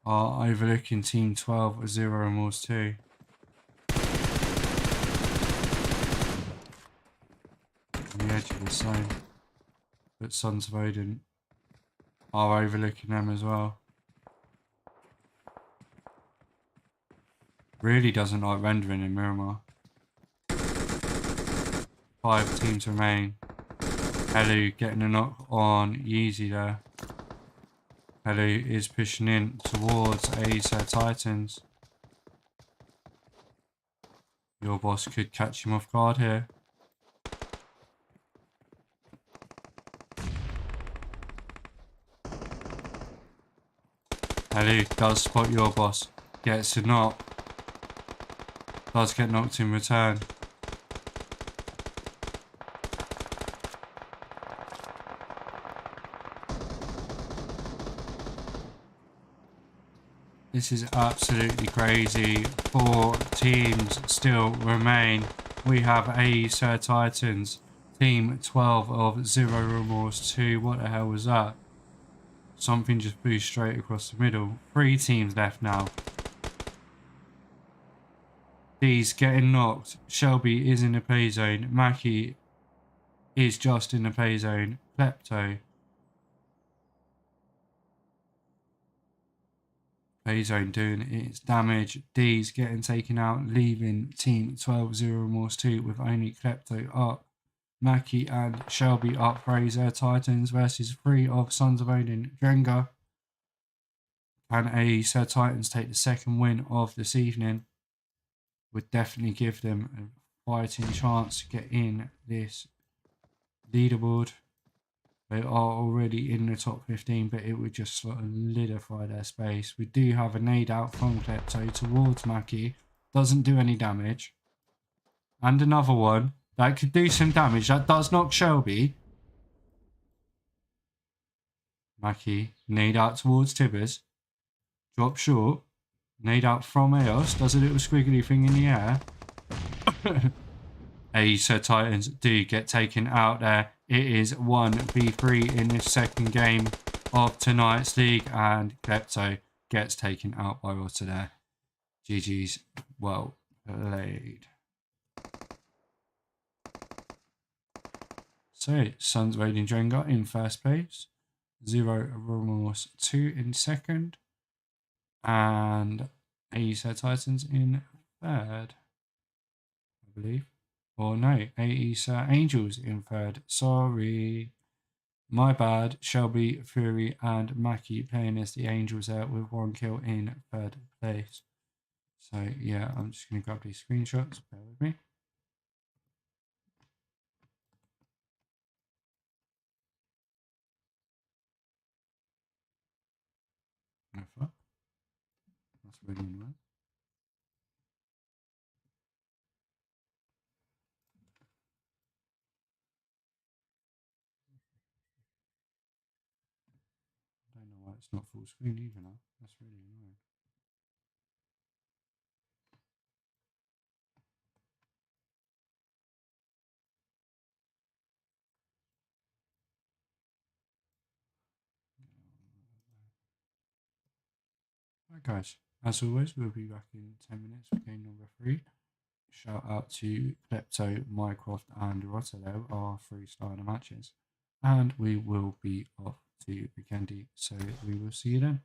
are overlooking Team 12 of Zero Remorse 2. On the edge of the zone. But Sons of Odin are overlooking them as well. Really doesn't like rendering in Miramar. 5 teams remain. Hello getting a knock on Yeezy there. Hello is pushing in towards Æsir Titans. Your boss could catch him off guard here. Hello does spot your boss. Gets a knock. Does get knocked in return. This is absolutely crazy. 4 teams still remain. We have Æsir Titans, Team 12 of Zero Remorse 2. What the hell was that? Something just flew straight across the middle. 3 teams left now. D's getting knocked. Shelby is in the pay zone. Mackie is just in the pay zone. Klepto. Pay zone doing its damage. D's getting taken out, leaving Team 12 Zero Remorse 2 with only Klepto up. Mackie and Shelby up for Æsir Titans versus 3 of Sons of Odin. Drengr. Can Æsir Titans take the second win of this evening? Would definitely give them a fighting chance to get in this leaderboard. They are already in the top 15, but it would just solidify their space. We do have a nade out from Klepto towards Mackie. Doesn't do any damage. And another one that could do some damage. That does knock Shelby. Mackie, nade out towards Tibbers. Drop short. Nade out from Eos. Does a little squiggly thing in the air. Æsir Titans do get taken out there. It is 1v3 in this second game of tonight's league. And Klepto gets taken out by Rotter there. GG's, well played. So, Sons of Odin Drengr in first place. Zero Remorse 2 in second. And Æsir Titans in third, I believe. Or no, Æsir Angels in third. Sorry. My bad. Shelby, Fury, and Mackie playing as the Angels there with 1 kill in third place. So, yeah, I'm just going to grab these screenshots. Bear with me. That's really nice. it's not full screen either now. That's really annoying. Right guys, as always, we'll be back in 10 minutes for game number 3. Shout out to Klepto, Mycroft and Rotterdam, our 3 starter matches. And we will be off to VIKENDI, so we will see you then.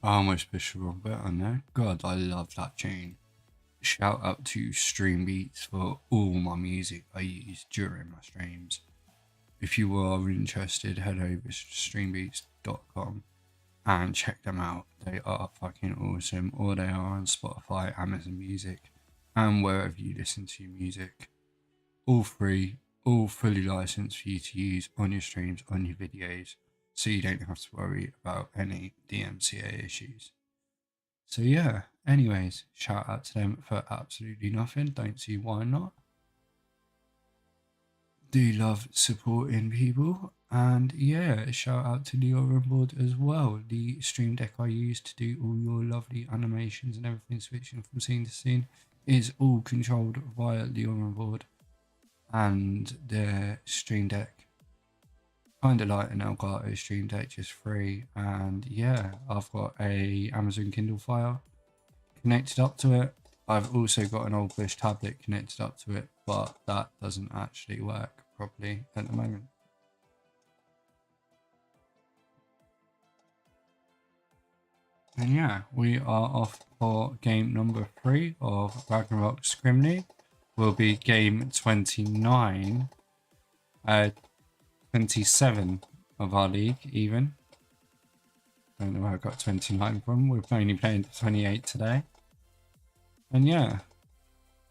I almost pushed the wrong button there. God, I love that tune. Shout out to Stream Beats for all my music I use during my streams. If you are interested, head over to streambeats.com and check them out. They are fucking awesome. Or they are on Spotify, Amazon Music, and wherever you listen to your music. All free, all fully licensed for you to use on your streams, on your videos, so you don't have to worry about any DMCA issues. So yeah, anyways, shout out to them for absolutely nothing. Don't see why not. Do love supporting people, and yeah, shout out to the Oren board as well, the stream deck I use to do all your lovely animations and everything switching from scene to scene is all controlled via the Oren board, and the stream deck, kind of like an Elgato stream deck, just free. And yeah, I've got a Amazon Kindle Fire connected up to it. I've also got an old Bush tablet connected up to it, but that doesn't actually work properly at the moment. And yeah, we are off for game number 3 of Ragnarok Scrim League. Will be game 29, 27 of our league even. Don't know where I got 29 from. We're only playing 28 today. And yeah,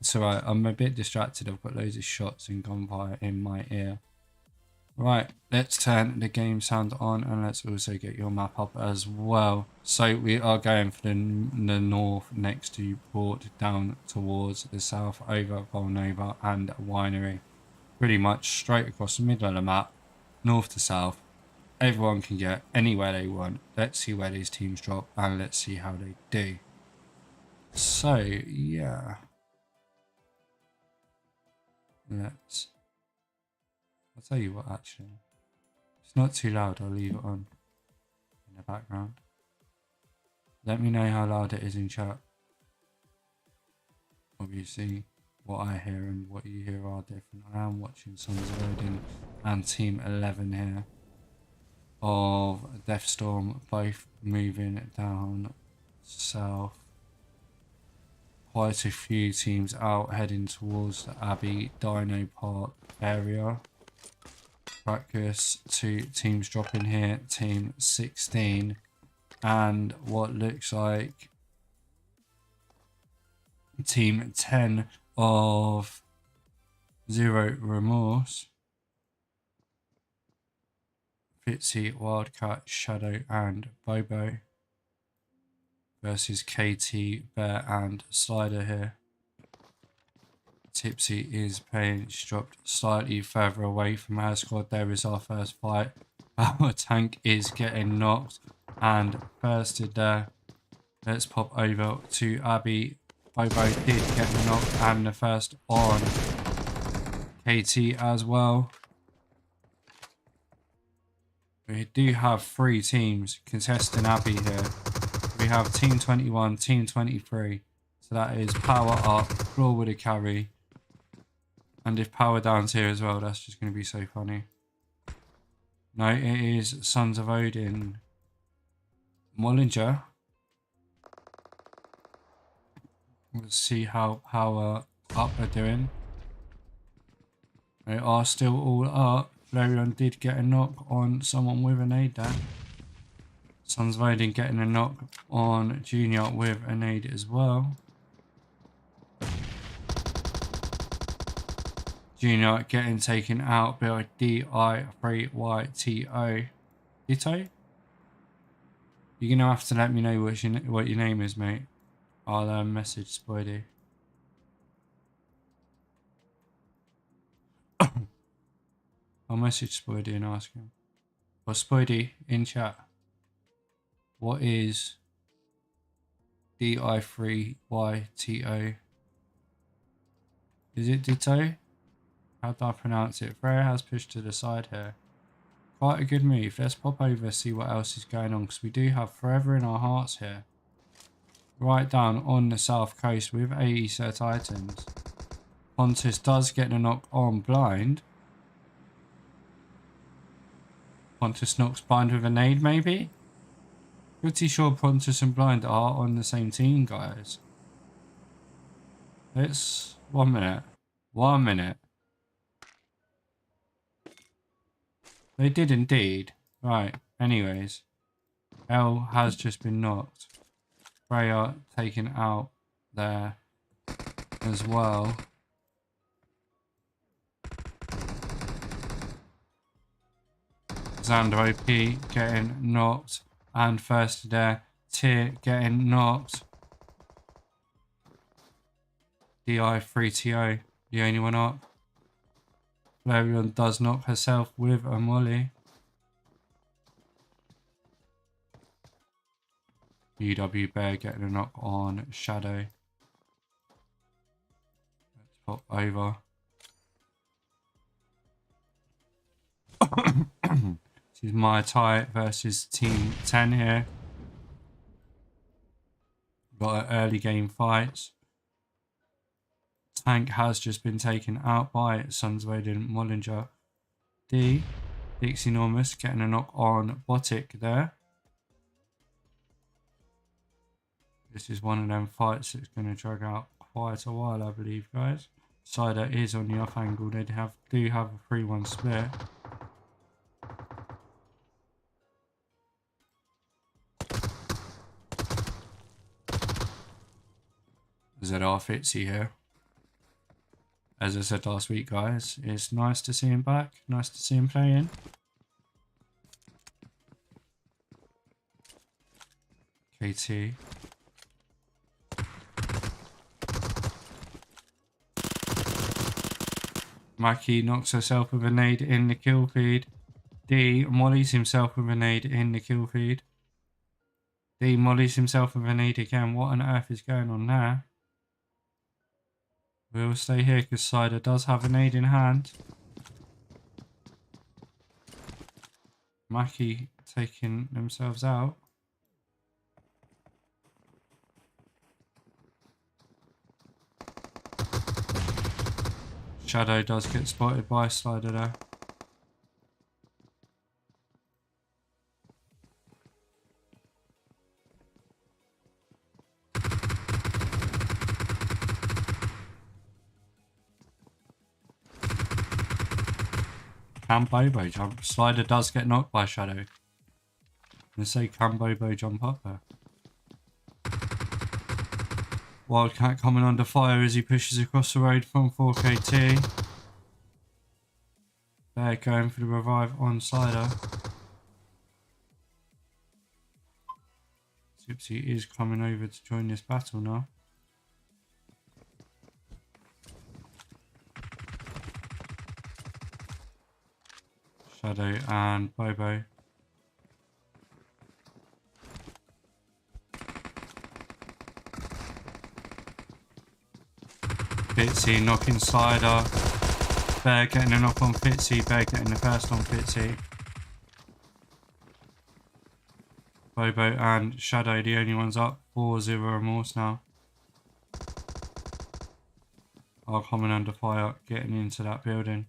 it's alright. I'm a bit distracted. I've got loads of shots and gunfire in my ear. Right, let's turn the game sound on, and let's also get your map up as well. So we are going for the north next to Pwrdown, towards the south over Volnova and Winery. Pretty much straight across the middle of the map, north to south. everyone can get anywhere they want. Let's see where these teams drop and let's see how they do. So yeah, I'll tell you what, actually, it's not too loud. I'll leave it on in the background. Let me know how loud it is in chat. Obviously, what I hear and what you hear are different. I am watching Sons of Odin and Team 11 here of Deathstorm, both moving down south. Quite a few teams out heading towards the Abbey Dino Park area. Practice 2 teams dropping here, Team 16 and what looks like Team 10 of Zero Remorse. Fitzy, Wildcat, Shadow and Bobo versus KT, Bear and Slider here. Tipsy is playing, she's dropped slightly further away from her squad. There is our first fight. Our tank is getting knocked and bursted there. Let's pop over to Abby. Bobo did get knocked and the first on KT as well. We do have 3 teams contesting Abbey here. We have Team 21, Team 23. So that is pwrUP, Flaw with a carry. And if Pwrdown's here as well, that's just going to be so funny. No, it is Sons of Odin. Mjolnr. Let's see how PwrUP are doing. They are still all up. Pwrdown did get a knock on someone with a nade there. Sons of Odin getting a knock on Junior with a nade as well. Junior getting taken out by DI3YTO. Ditto? You're going to have to let me know what your name is, mate. I'll message Spoidy. I'll message Spoidy and ask him. Well, Spoidy, in chat, what is DI3YTO? Is it Ditto? How do I pronounce it? Freya has pushed to the side here. Quite a good move. Let's pop over, see what else is going on, because we do have Forever in our hearts here. Right down on the south coast with Æsir Titans. Pontus does get a knock on Blind. Pontus knocks Blind with a nade, maybe? Pretty sure Pontus and Blind are on the same team, guys. It's 1 minute. 1 minute. They did indeed. Right, anyways. L has just been knocked. Freya taken out there as well. Xander OP getting knocked. And first there, Tyr getting knocked. DI3TO, the only one up. Flavion does knock herself with a molly. UW Bear getting a knock on Shadow. Let's pop over. This is Mai Tai versus Team 10 here. Got an early game fight. Tank has just been taken out by Sons of Odin Mjolnr. D. Dixie Enormous getting a knock on Botic there. This is one of them fights that's going to drag out quite a while, I believe, guys. Cider is on the off angle. They do have a 3-1 split. ZR Fitzy here. As I said last week, guys, it's nice to see him back. Nice to see him playing. KT. Maki knocks herself with a nade in the kill feed. D mollies himself with a nade in the kill feed. D mollies himself with a nade again. What on earth is going on there? We'll stay here because Cider does have a nade in hand. Mackie taking themselves out. Shadow does get spotted by Slider there. Can Bobo jump? Slider does get knocked by Shadow. They say can Bobo jump up there? Wildcat coming under fire as he pushes across the road from 4KT. They're going for the revive on Slider. Tipsy is coming over to join this battle now. Shadow and Bobo. Fitzy knocking Slider. Bear getting a knock on Fitzy. Bear getting the first on Fitzy. Bobo and Shadow the only ones up for Zero Remorse now. Are coming under fire, getting into that building.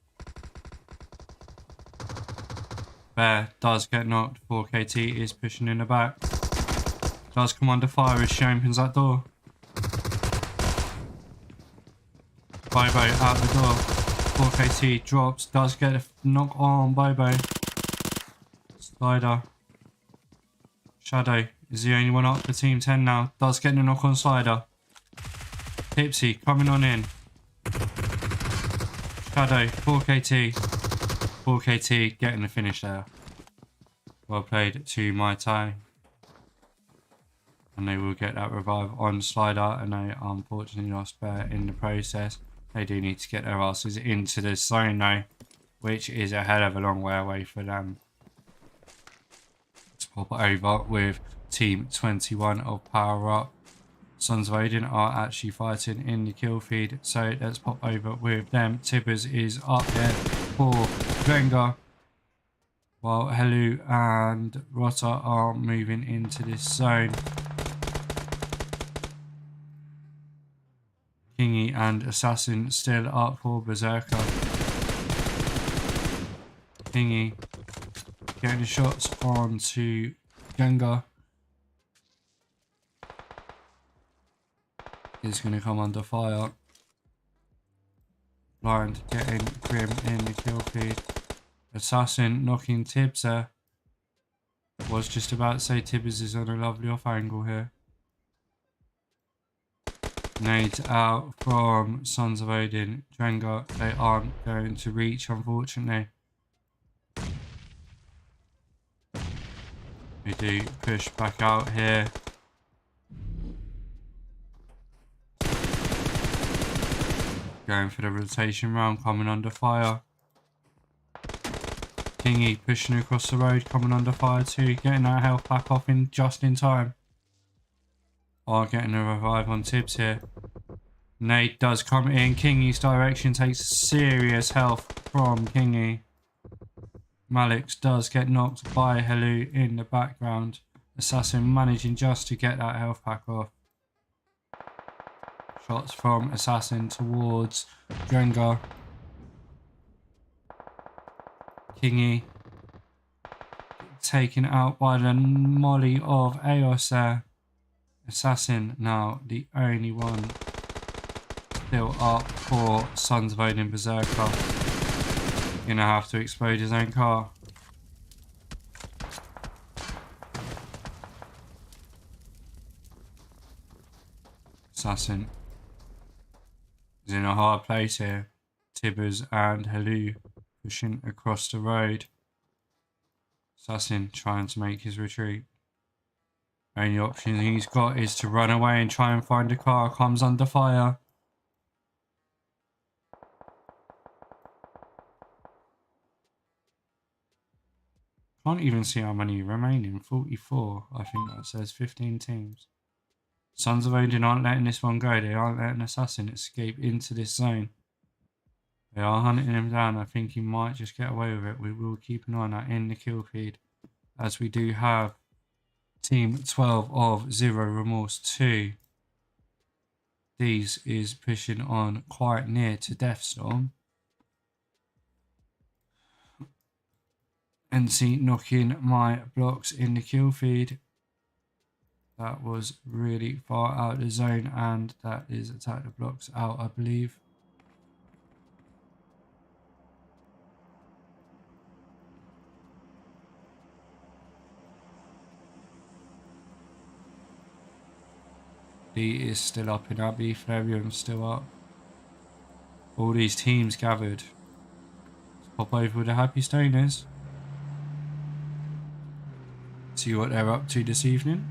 Bear does get knocked. 4KT is pushing in the back. Does come under fire as she opens that door. Bobo out the door. 4KT drops. Does get a knock on Bobo. Slider. Shadow is the only one up for Team 10 now. Does get a knock on Slider. Tipsy coming on in. Shadow. 4KT. 4KT getting the finish there. Well played to Mai Tai. And they will get that revive on Slider, and they unfortunately lost Bear in the process. They do need to get their asses into the zone though, which is a hell of a long way away for them. Let's pop it over with Team 21 of pwrUP. Sons of Odin are actually fighting in the kill feed, so let's pop over with them. tHsSativa is up there for Drengr, while Helu and Rotter are moving into this zone. Kingy and Assassin still up for Berserkr. Kingy getting the shots onto Gengar. Is going to come under fire. Blind getting Grim in the kill feed. Assassin knocking tHsSativa. Was just about to say tHsSativa is on a lovely off angle here. Nades out from Sons of Odin. Drengr, they aren't going to reach, unfortunately. We do push back out here. Going for the rotation round, coming under fire. Kingy pushing across the road, coming under fire too. Getting that health back off in just in time. Are getting a revive on tHsSativa here. Nade does come in. Kingy's direction takes serious health from Kingy. Malix does get knocked by Helu in the background. Assassin managing just to get that health pack off. Shots from Assassin towards Drengr. Kingy taken out by the molly of Eos there. Assassin now the only one still up for Sons of Odin Berserkr. Gonna have to explode his own car. Assassin is in a hard place here. tHsSativa and Helu pushing across the road. Assassin trying to make his retreat. Only option he's got is to run away and try and find a car. Comes under fire. Can't even see how many remaining. 44. I think that says 15 teams. Sons of Odin aren't letting this one go. They aren't letting Assassin escape into this zone. They are hunting him down. I think he might just get away with it. We will keep an eye on that in the kill feed, as we do have Team 12 of Zero Remorse 2. These is pushing on quite near to Deathstorm. NC knocking my blocks in the kill feed. That was really far out of the zone, and that is attack the blocks out, I believe. D is still up in Abbey, Flavium's still up. All these teams gathered. Let's pop over with the Happy Stoners. See what they're up to this evening.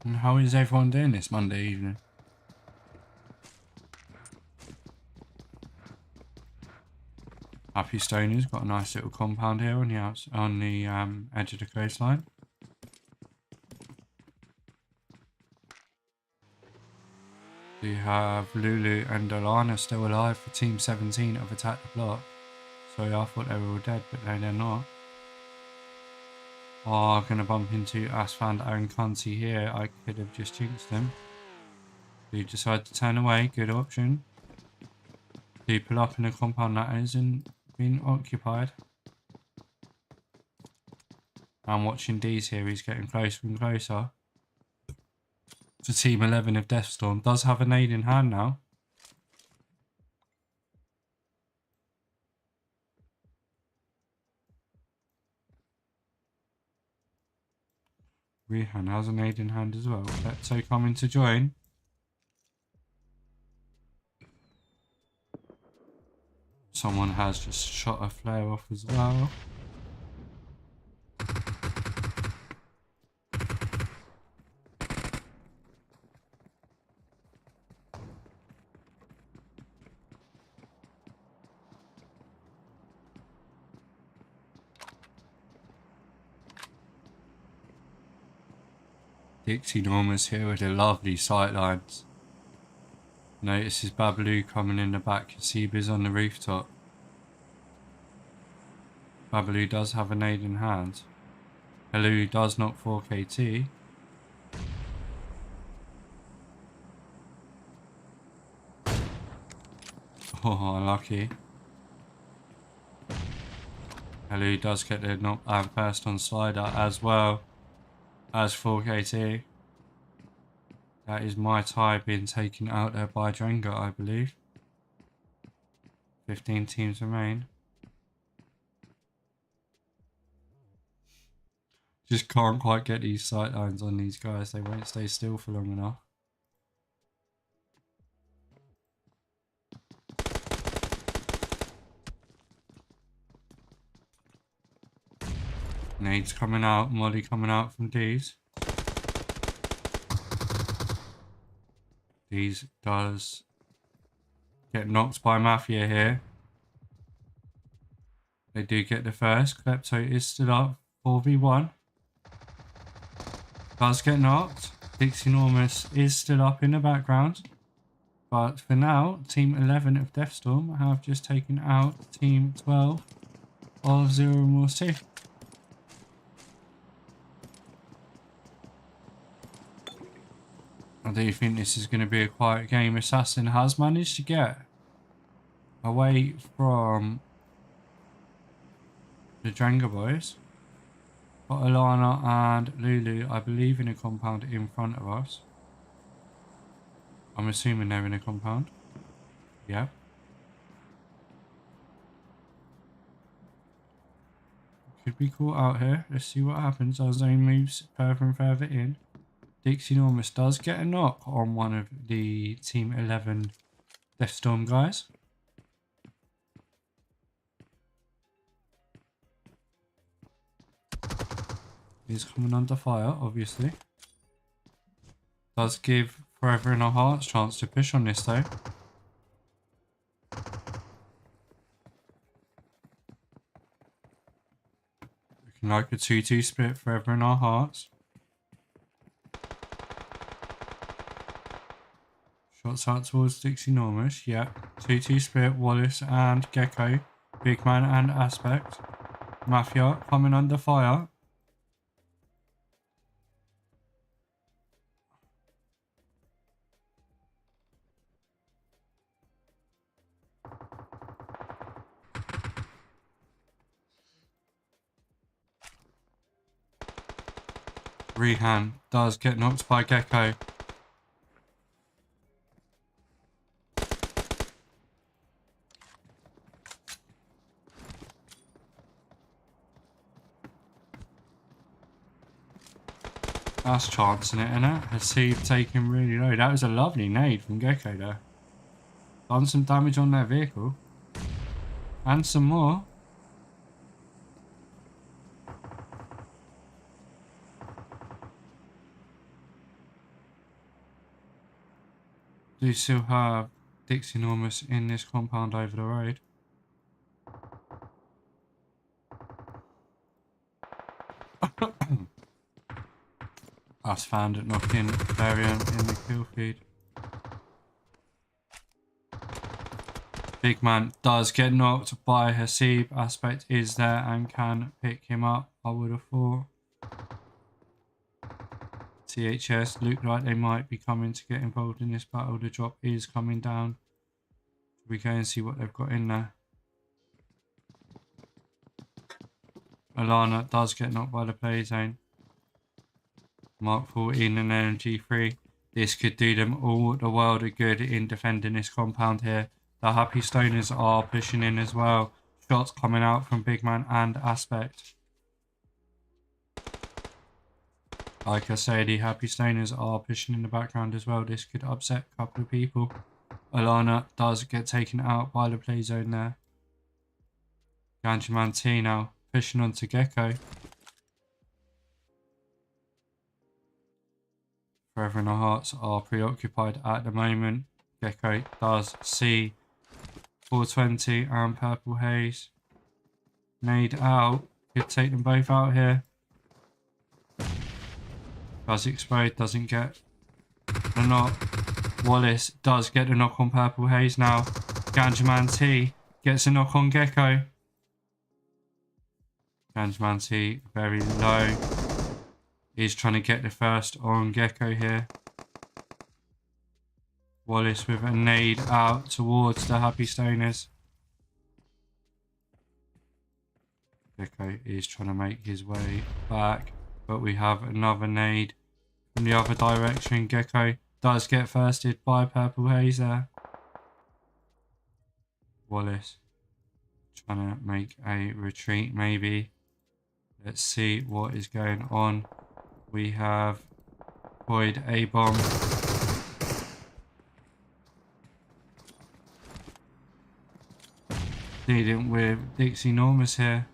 And how is everyone doing this Monday evening? Happy Stoners got a nice little compound here on the edge of the coastline. We have Lulu and Alana still alive for Team 17 of Attack the Block. Sorry, I thought they were all dead, but no, they're not. Oh, gonna bump into Asfand and Cunty here. I could have just jinxed them. Do decide to turn away, good option. Do pull up in a compound that isn't being occupied. I'm watching D's here, he's getting closer and closer. To Team 11 of Deathstorm. Does have a nade in hand now. Rehan has a nade in hand as well. So coming to join. Someone has just shot a flare off as well. Dixie Normus here with the lovely sightlines. Notices Babaloo coming in the back. Kasiba's on the rooftop. Babaloo does have a nade in hand. Hello does knock 4KT. Oh, unlucky. Hello does get the knockdown first on Slider as well as 4KT. That is Mai Tai being taken out there by Drengr, I believe. 15 teams remain. Just can't quite get these sightlines on these guys. They won't stay still for long enough. Nades coming out. Molly coming out from D's. D's does get knocked by Mafia here. They do get the first. Klepto is still up. 4v1. Does get knocked. Dixie Normus is still up in the background. But for now, Team 11 of Deathstorm have just taken out Team 12 of Zero Remorse 2. I do think this is going to be a quiet game. Assassin has managed to get away from the Drengr boys. Got Alana and Lulu, I believe, in a compound in front of us. I'm assuming they're in a compound. Yeah. Could be caught out here. Let's see what happens. Our zone moves further and further in. Dixie Normus does get a knock on one of the Team 11 Deathstorm guys. He's coming under fire, obviously. Does give Forever in Our Hearts chance to push on this though. Looking like a 2-2 split Forever in Our Hearts. Shots out towards Dixie Enormous. Yeah. 2-2 split Wallace and Gecko. Big Man and Aspect. Mafia coming under fire. Rehan does get knocked by Gecko. That's chancing it, innit? tHsSativa taking really low. That was a lovely nade from Gecko there. Done some damage on their vehicle. And some more. Do still have Dixie Enormous in this compound over the road. Us found it knocking variant in the kill feed. Big Man does get knocked by tHsSativa. Aspect is there and can pick him up, I would have thought. tHsSativa look like they might be coming to get involved in this battle. The drop is coming down. We go and see what they've got in there. Alana does get knocked by the play zone. Mark 14 and Energy 3. This could do them all the world of good in defending this compound here. The Happy Stoners are pushing in as well. Shots coming out from Big Man and Aspect. Like I say, the Happy Stoners are pushing in the background as well. This could upset a couple of people. Alana does get taken out by the play zone there. Ganjaman T now pushing onto Gecko. Forever in Our Hearts are preoccupied at the moment. Gecko does see 420 and Purple Haze. Nade out. Could take them both out here. Does explode, doesn't get the knock. Wallace does get the knock on Purple Haze now. Ganjaman T gets a knock on Gecko. Ganjaman T very low. He's trying to get the first on Gecko here. Wallace with a nade out towards the Happy Stoners. Gecko is trying to make his way back, but we have another nade from the other direction. Gecko does get firsted by Purple Haze there. Wallace trying to make a retreat maybe. Let's see what is going on. We have deployed a bomb. Dealing with Dixie Enormous here.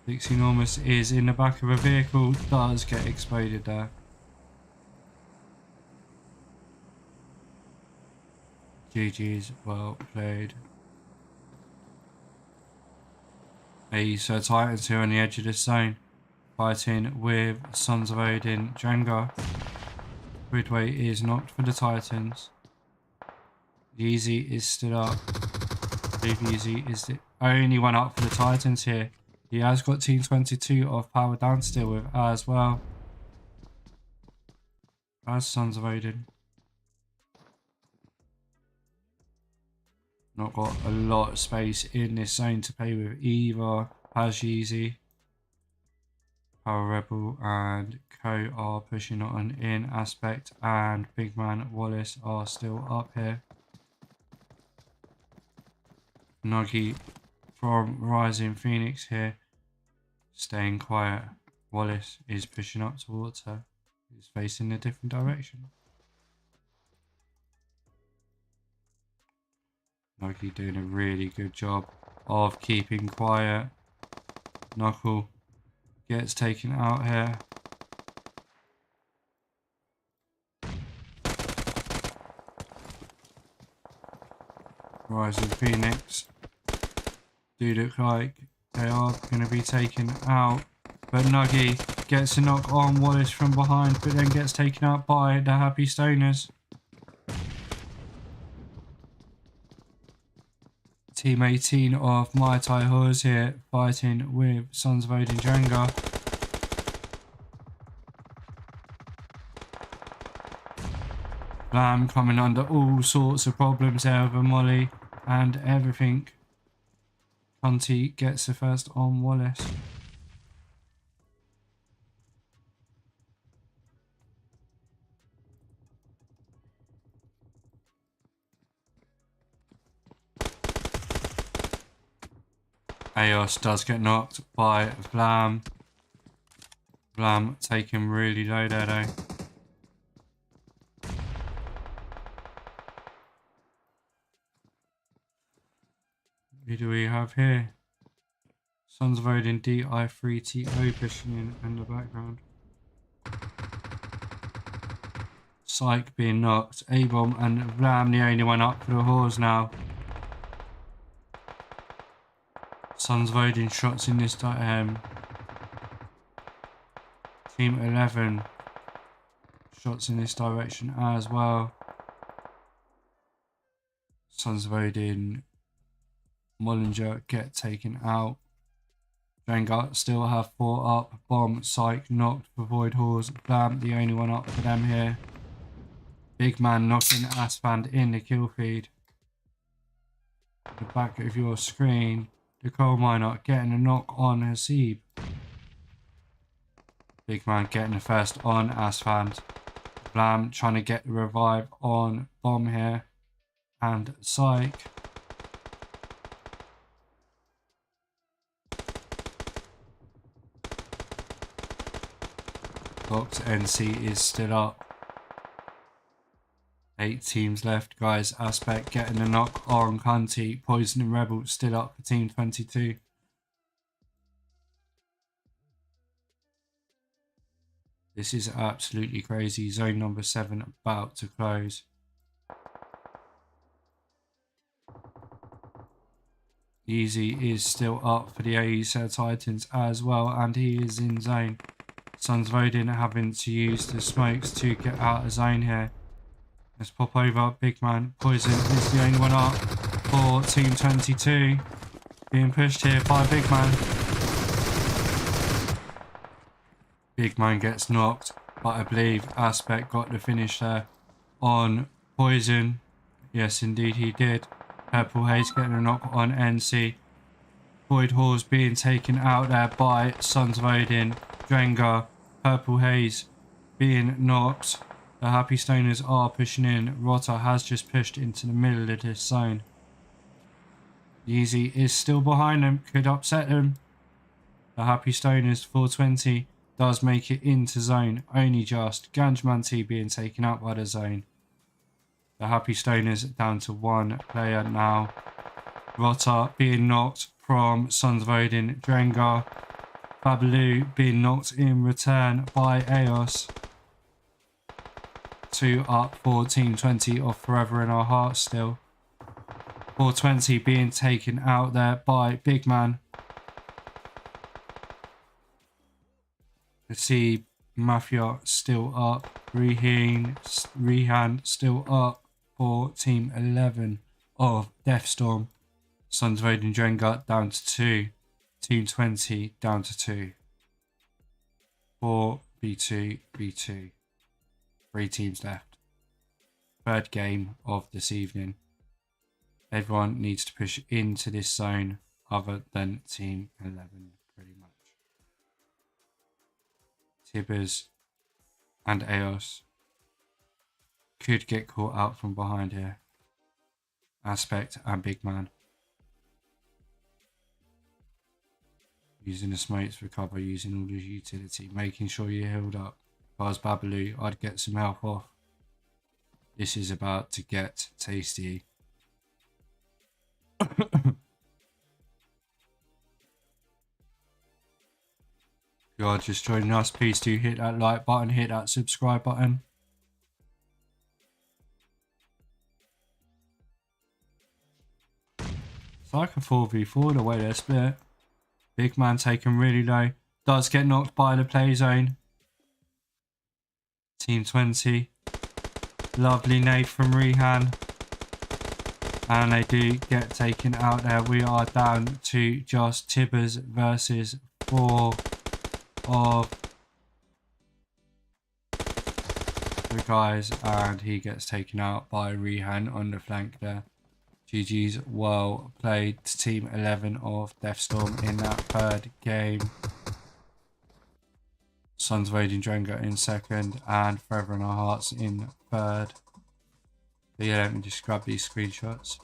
Dixie Enormous is in the back of a vehicle. Does get exploded there. GG's, well played. Æsir Titans here on the edge of this zone. Fighting with Sons of Odin. Drengr. Ridway is knocked for the Titans. Yeezy is stood up. I believe Yeezy is the only one up for the Titans here. He has got Team 22 of Pwrdown to deal with as well. As Sons of Odin. Not got a lot of space in this zone to play with either. Has Yeezy. pwrUP and Co are pushing on in. Aspect and Big Man Wallace are still up here. Nuggy from RisingPhoenix here. Staying quiet. Wallace is pushing up towards her. He's facing a different direction. Nuggy doing a really good job of keeping quiet. Knuckle gets taken out here. RisingPhoenix do look like they are going to be taken out. But Nuggy gets a knock on Wallace from behind, but then gets taken out by the Happy Stoners. Team 18 of Mai Tai Whores here fighting with Sons of Odin Drengr. Lamb coming under all sorts of problems there with a molly and everything. Cunty gets the first on Wallace. Eos does get knocked by Vlam. Vlam taken really low there though. Who do we have here? Sons of Odin DI3TO pushing in the background. Psych being knocked. A-Bomb and Vlam the only one up for the Whores now. Sons of Odin shots in this Team 11 shots in this direction as well. Sons of Odin Mjolnr get taken out. Drengr still have 4 up. Bomb, Psych knocked for Void Whores. Vlam the only one up for them here. Big man knocking Asfand in the kill feed. At the back of your screen, the coal miner getting a knock on Hasib. Big man getting the first on Asfand. Vlam trying to get the revive on Bomb here. And Psych. Box NC is still up. 8 teams left, guys. Aspect getting a knock on Cunty. Poison and Rebel still up for Team 22. This is absolutely crazy. Zone number 7 about to close. Easy is still up for the Æsir Titans as well, and he is in zone. Sons of Odin having to use the smokes to get out of zone here. Let's pop over. Big man. Poison is the only one up for Team 22. Being pushed here by Big man. Big man gets knocked, but I believe Aspect got the finish there on Poison. Yes, indeed he did. Purple Haze getting a knock on NC. Void Whores being taken out there by Sons of Odin. Drengr, Purple Haze being knocked. The Happy Stoners are pushing in. Rotter has just pushed into the middle of this zone. Yeezy is still behind them. Could upset them. The Happy Stoners 420 does make it into zone. Only just. Ganjmanti being taken out by the zone. The Happy Stoners down to 1 player now. Rotter being knocked from Sons of Odin. Drengr. Babalu being knocked in return by Eos. 2 up for Team 20 of Forever in Our Hearts still. 420 being taken out there by Big Man. See Mafia still up. Rehan still up for Team 11 of Deathstorm. Sons of Odin Drengr down to 2. Team 20 down to 2. 4v2, v2. 3 teams left. Third game of this evening. Everyone needs to push into this zone other than Team 11 pretty much. Tibbers and Eos could get caught out from behind here. Aspect and Big Man. Using the smokes for cover, using all the utility, making sure you're healed up. If I was Babalu, I'd get some health off. This is about to get tasty. If you are just joining us, please do hit that like button, hit that subscribe button. It's like a 4v4 the way they're split. Big man taken really low. Does get knocked by the play zone. Team 20. Lovely nade from Rehan. And they do get taken out there. We are down to just Tibbers versus 4 of the guys. And he gets taken out by Rehan on the flank there. GG's, well played to Team 11 of Deathstorm in that third game. Sons of Odin Drengr in second and Forever in Our Hearts in third. But yeah, let me just grab these screenshots.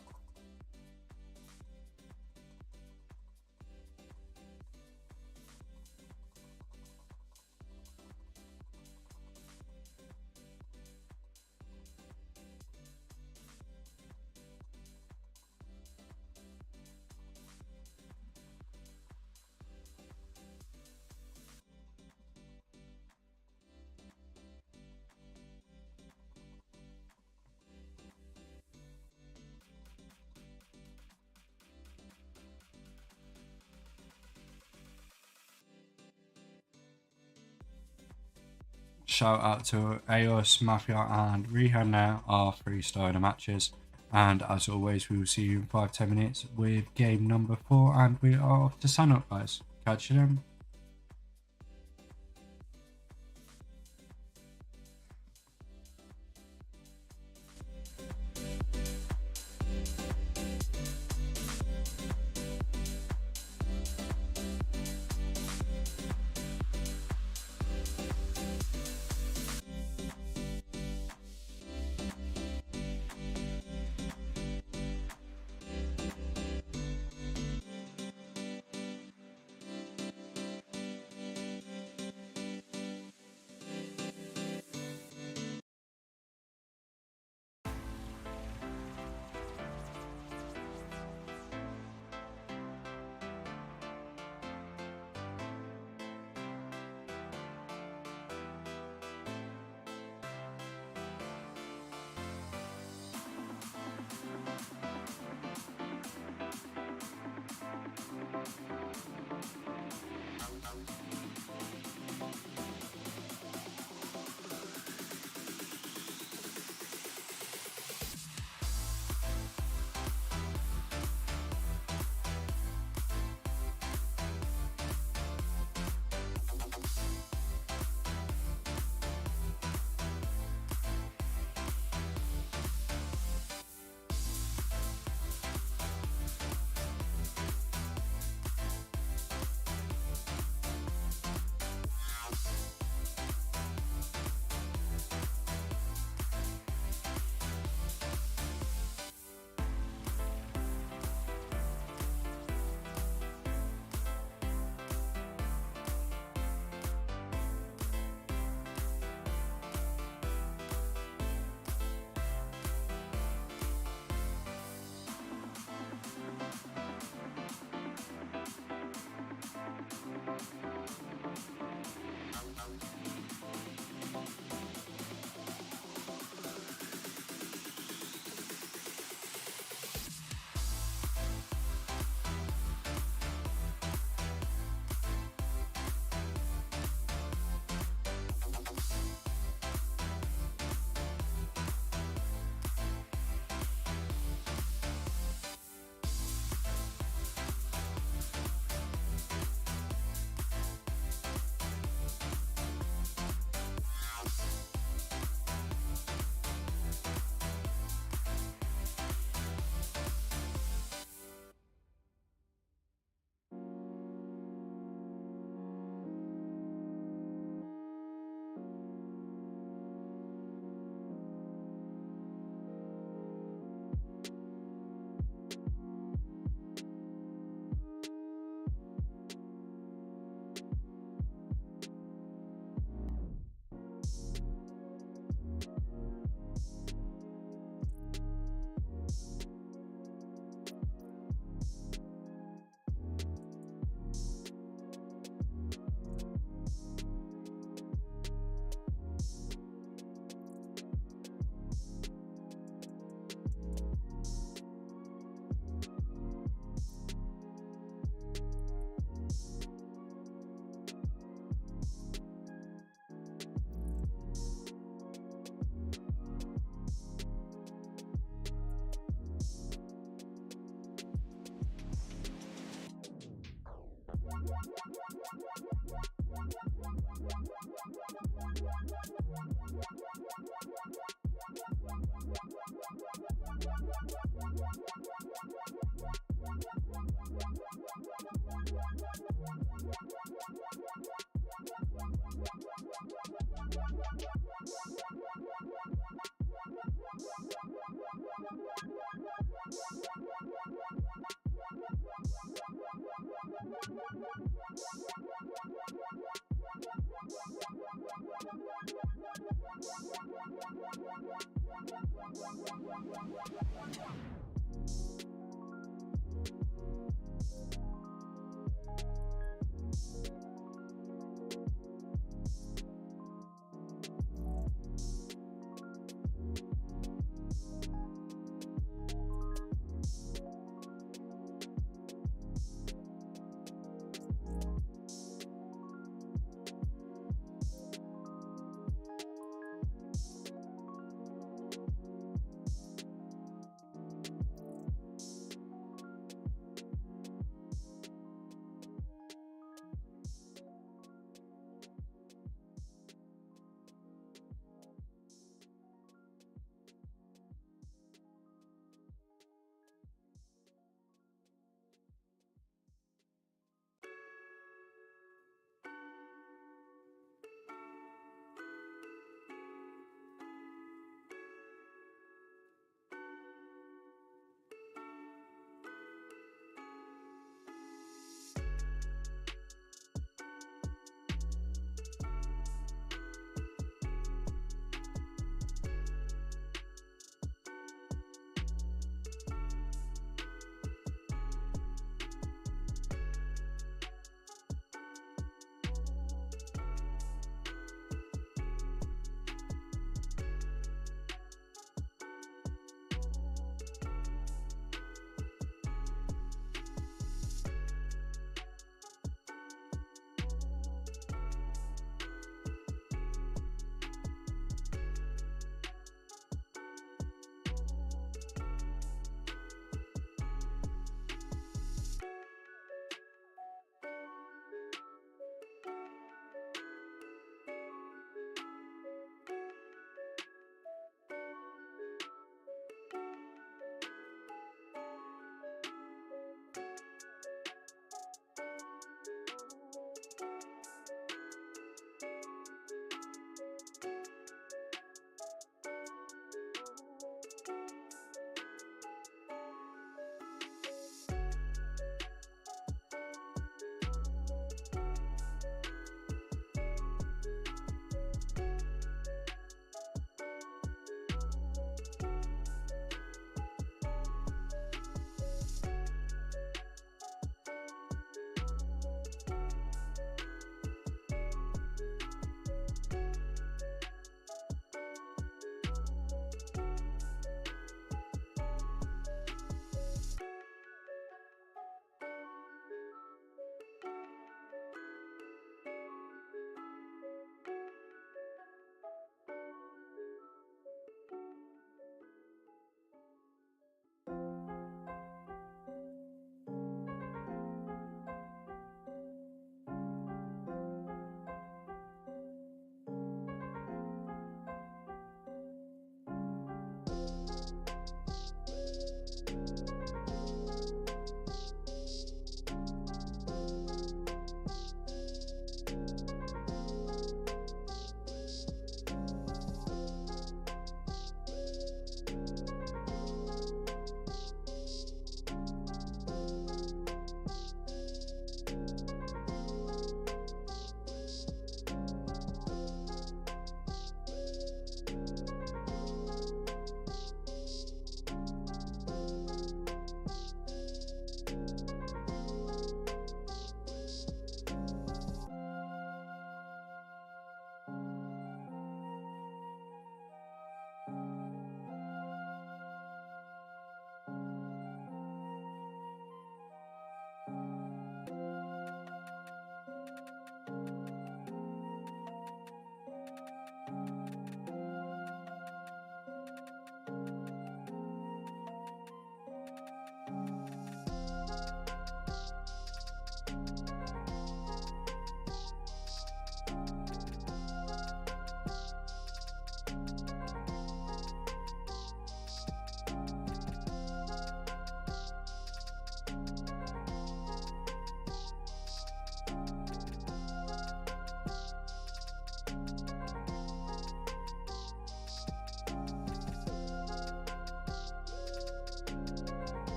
Shout out to Eos, Mafia and Rehan there, our 3-star matches. And as always, we will see you in 5-10 minutes with game number 4. And we are off to SANHOK, guys. Catch you then.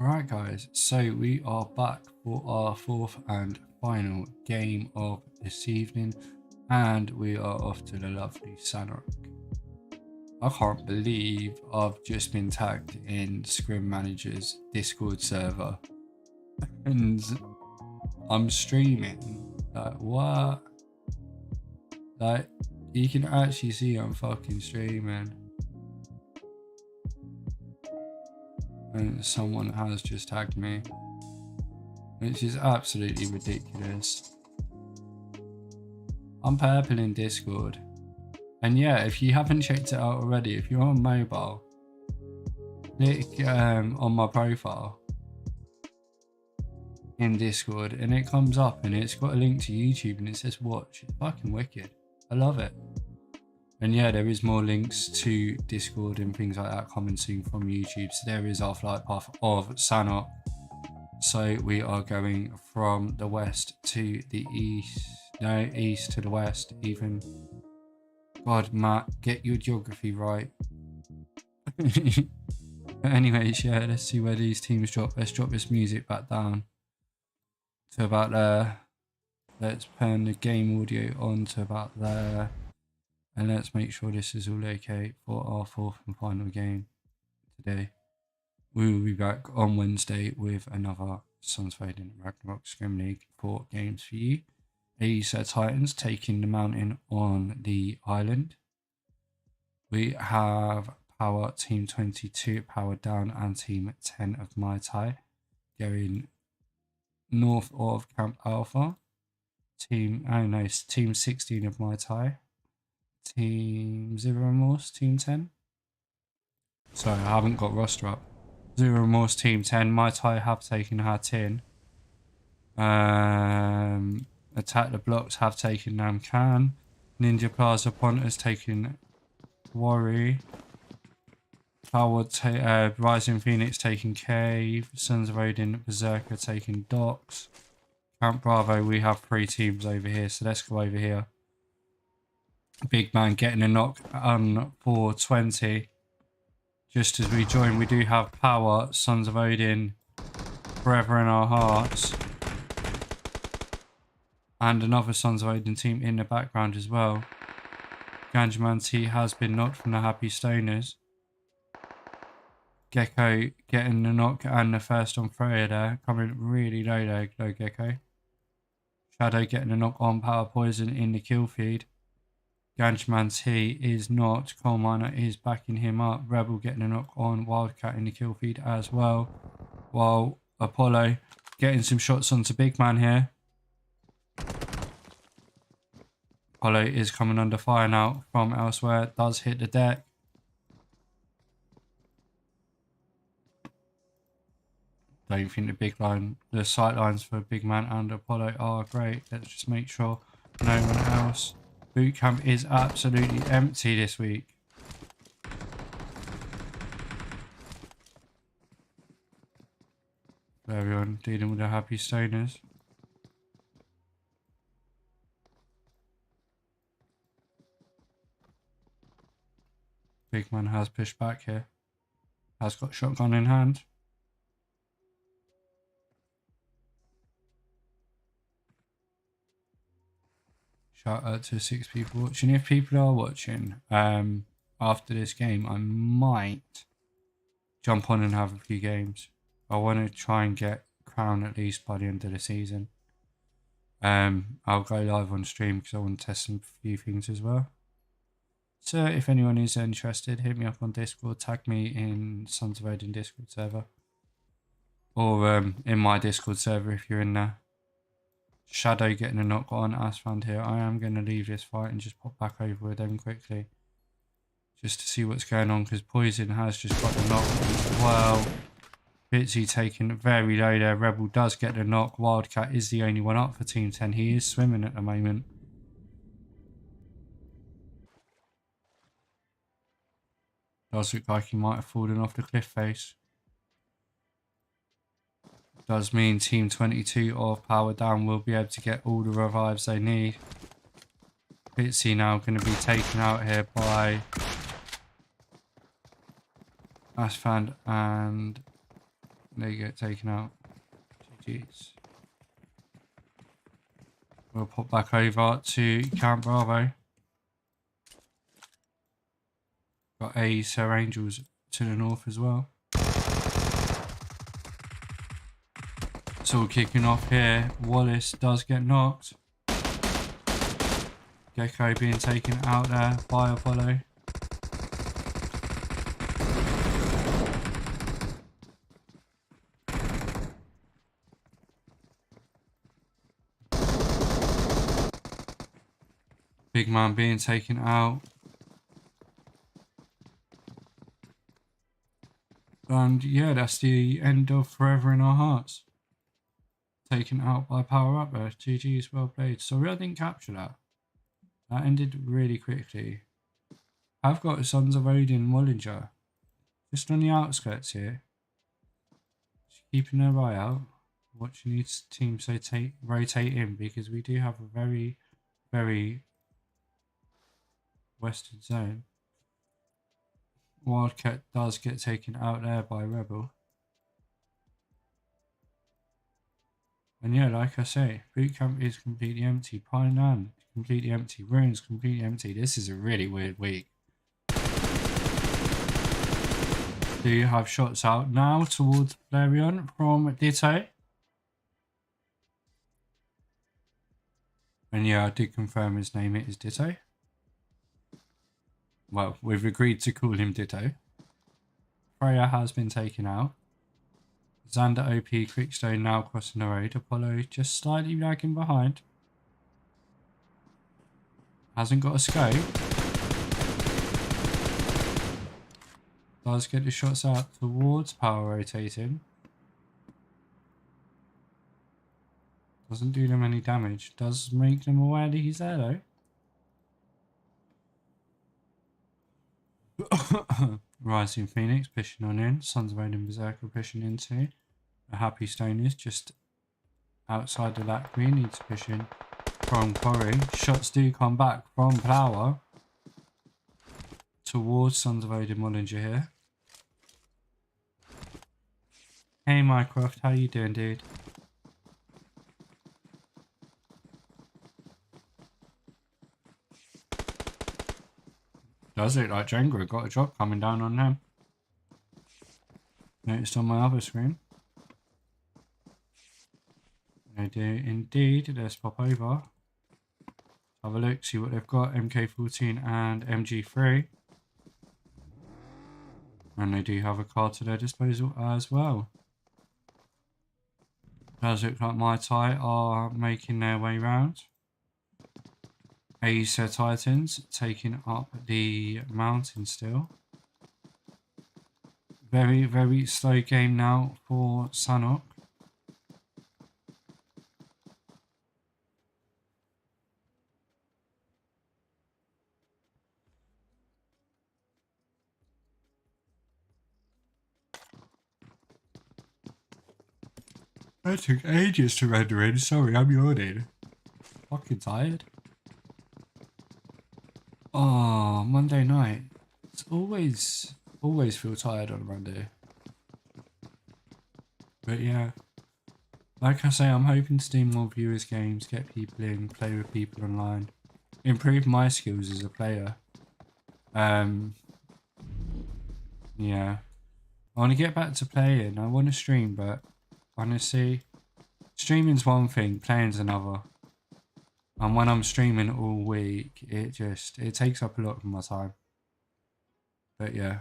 Alright guys, so we are back for our fourth and final game of this evening, and we are off to the lovely SANHOK. I can't believe I've just been tagged in Scrim Manager's Discord server and I'm streaming. Like, what? Like, you can actually see I'm fucking streaming. And someone has just tagged me, which is absolutely ridiculous. I'm purple in Discord, and yeah, if you haven't checked it out already, if you're on mobile, click on my profile in Discord and it comes up and it's got a link to YouTube and it says watch. It's fucking wicked. I love it. And yeah, there is more links to Discord and things like that coming soon from YouTube. So there is our flight path of SANHOK. So we are going from the west to the east. No, east to the west even. God, Matt, get your geography right. But anyways, yeah, let's see where these teams drop. Let's drop this music back down to about there. Let's turn the game audio on to about there. And let's make sure this is all okay for our fourth and final game today. We will be back on Wednesday with another Sons of Odin Ragnarok Scrim League 4 games for you. Æsir Titans taking the mountain on the island. We have Power Team 22 Pwrdown and Team 10 of Mai Tai going north of Camp Alpha. Team 16 of Mai Tai. Team Zero Remorse, Team 10. Sorry, I haven't got roster up. Zero Remorse, Team 10. Mai Tai have taken her tin. Attack the Blocks have taken Namkan. Ninja Plaza Pont has taken Worry. RisingPhoenix taking Cave. Sons of Odin, Berserkr taking Docks. Camp Bravo, we have 3 teams over here, so let's go over here. Big man getting a knock on 420. Just as we join, we do have Power, Sons of Odin, forever in our hearts. And another Sons of Odin team in the background as well. Ganjaman T has been knocked from the Happy Stoners. Gecko getting the knock and the first on Freya there. Coming really low there, low Gecko. Shadow getting a knock on Power Poison in the kill feed. Ganjaman T is not. Coal Miner is backing him up. Rebel getting a knock on Wildcat in the kill feed as well. While Apollo getting some shots onto Big Man here. Apollo is coming under fire now from elsewhere. Does hit the deck. Don't think the sight lines for Big Man and Apollo are great. Let's just make sure no one else. Boot camp is absolutely empty this week. Everyone dealing with the Happy Stoners. Big Man has pushed back here. Has got shotgun in hand. Shout out to 6 people watching. If people are watching after this game, I might jump on and have a few games. I want to try and get Crown at least by the end of the season. I'll go live on stream because I want to test some few things as well. So if anyone is interested, hit me up on Discord, tag me in Sons of Odin Discord server. Or in my Discord server if you're in there. Shadow getting a knock on Asfand here. I am going to leave this fight and just pop back over with them quickly. Just to see what's going on, because Poison has just got the knock as well. Bitsy taken very low there. Rebel does get the knock. Wildcat is the only one up for Team 10. He is swimming at the moment. Does look like he might have fallen off the cliff face. Does mean Team 22 of Pwrdown will be able to get all the revives they need. Bitsy now going to be taken out here by Asfand and They get taken out. GG's. We'll pop back over to Camp Bravo. Got Æsir Ængels to the north as well. It's all kicking off here. Wallace does get knocked. Gecko being taken out there by Apollo. Big man being taken out. And yeah, that's the end of Forever in Our Hearts. Taken out by pwrUP there. GG's, well played. Sorry I didn't capture that. That ended really quickly. I've got Sons of Odin Mjolnr. Just on the outskirts here. Just keeping their eye out. Watching each team rotate in, because we do have a very, very western zone. Wildcat does get taken out there by Rebel. And yeah, like I say, boot camp is completely empty. Pwrdown completely empty. Ruins completely empty. This is a really weird week. Do you have shots out now towards Pwrdown from Ditto? And yeah, I did confirm his name. It is Ditto. Well, we've agreed to call him Ditto. Freya has been taken out. Xander OP Quickstone now crossing the road. Apollo just slightly lagging behind. Hasn't got a scope. Does get the shots out towards power rotating. Doesn't do them any damage. Does make them aware that he's there though. RisingPhoenix pushing on in. Sons of Odin Berserkr pushing into. A Happy Stone is just outside of that green. Needs to push in from Quarry. Shots do come back from Plower towards Sons of Odin Mjolnr here. Hey Mycroft, how you doing, dude? Does it like Drengr got a drop coming down on them? Noticed on my other screen. They do indeed. Let's pop over. Have a look, see what they've got. MK14 and MG3. And they do have a card to their disposal as well. Does look like Mai Tai are making their way round. Æsir Titans taking up the mountain still. Very, very slow game now for SANHOK. That took ages to render in. Sorry, I'm yawning. Fucking tired. Oh, Monday night. It's always feel tired on a Monday. But yeah, like I say, I'm hoping to do more viewers games, get people in, play with people online, improve my skills as a player. Yeah, I want to get back to playing. I want to stream, but honestly, streaming's one thing, playing's another. And when I'm streaming all week, it takes up a lot of my time. But yeah.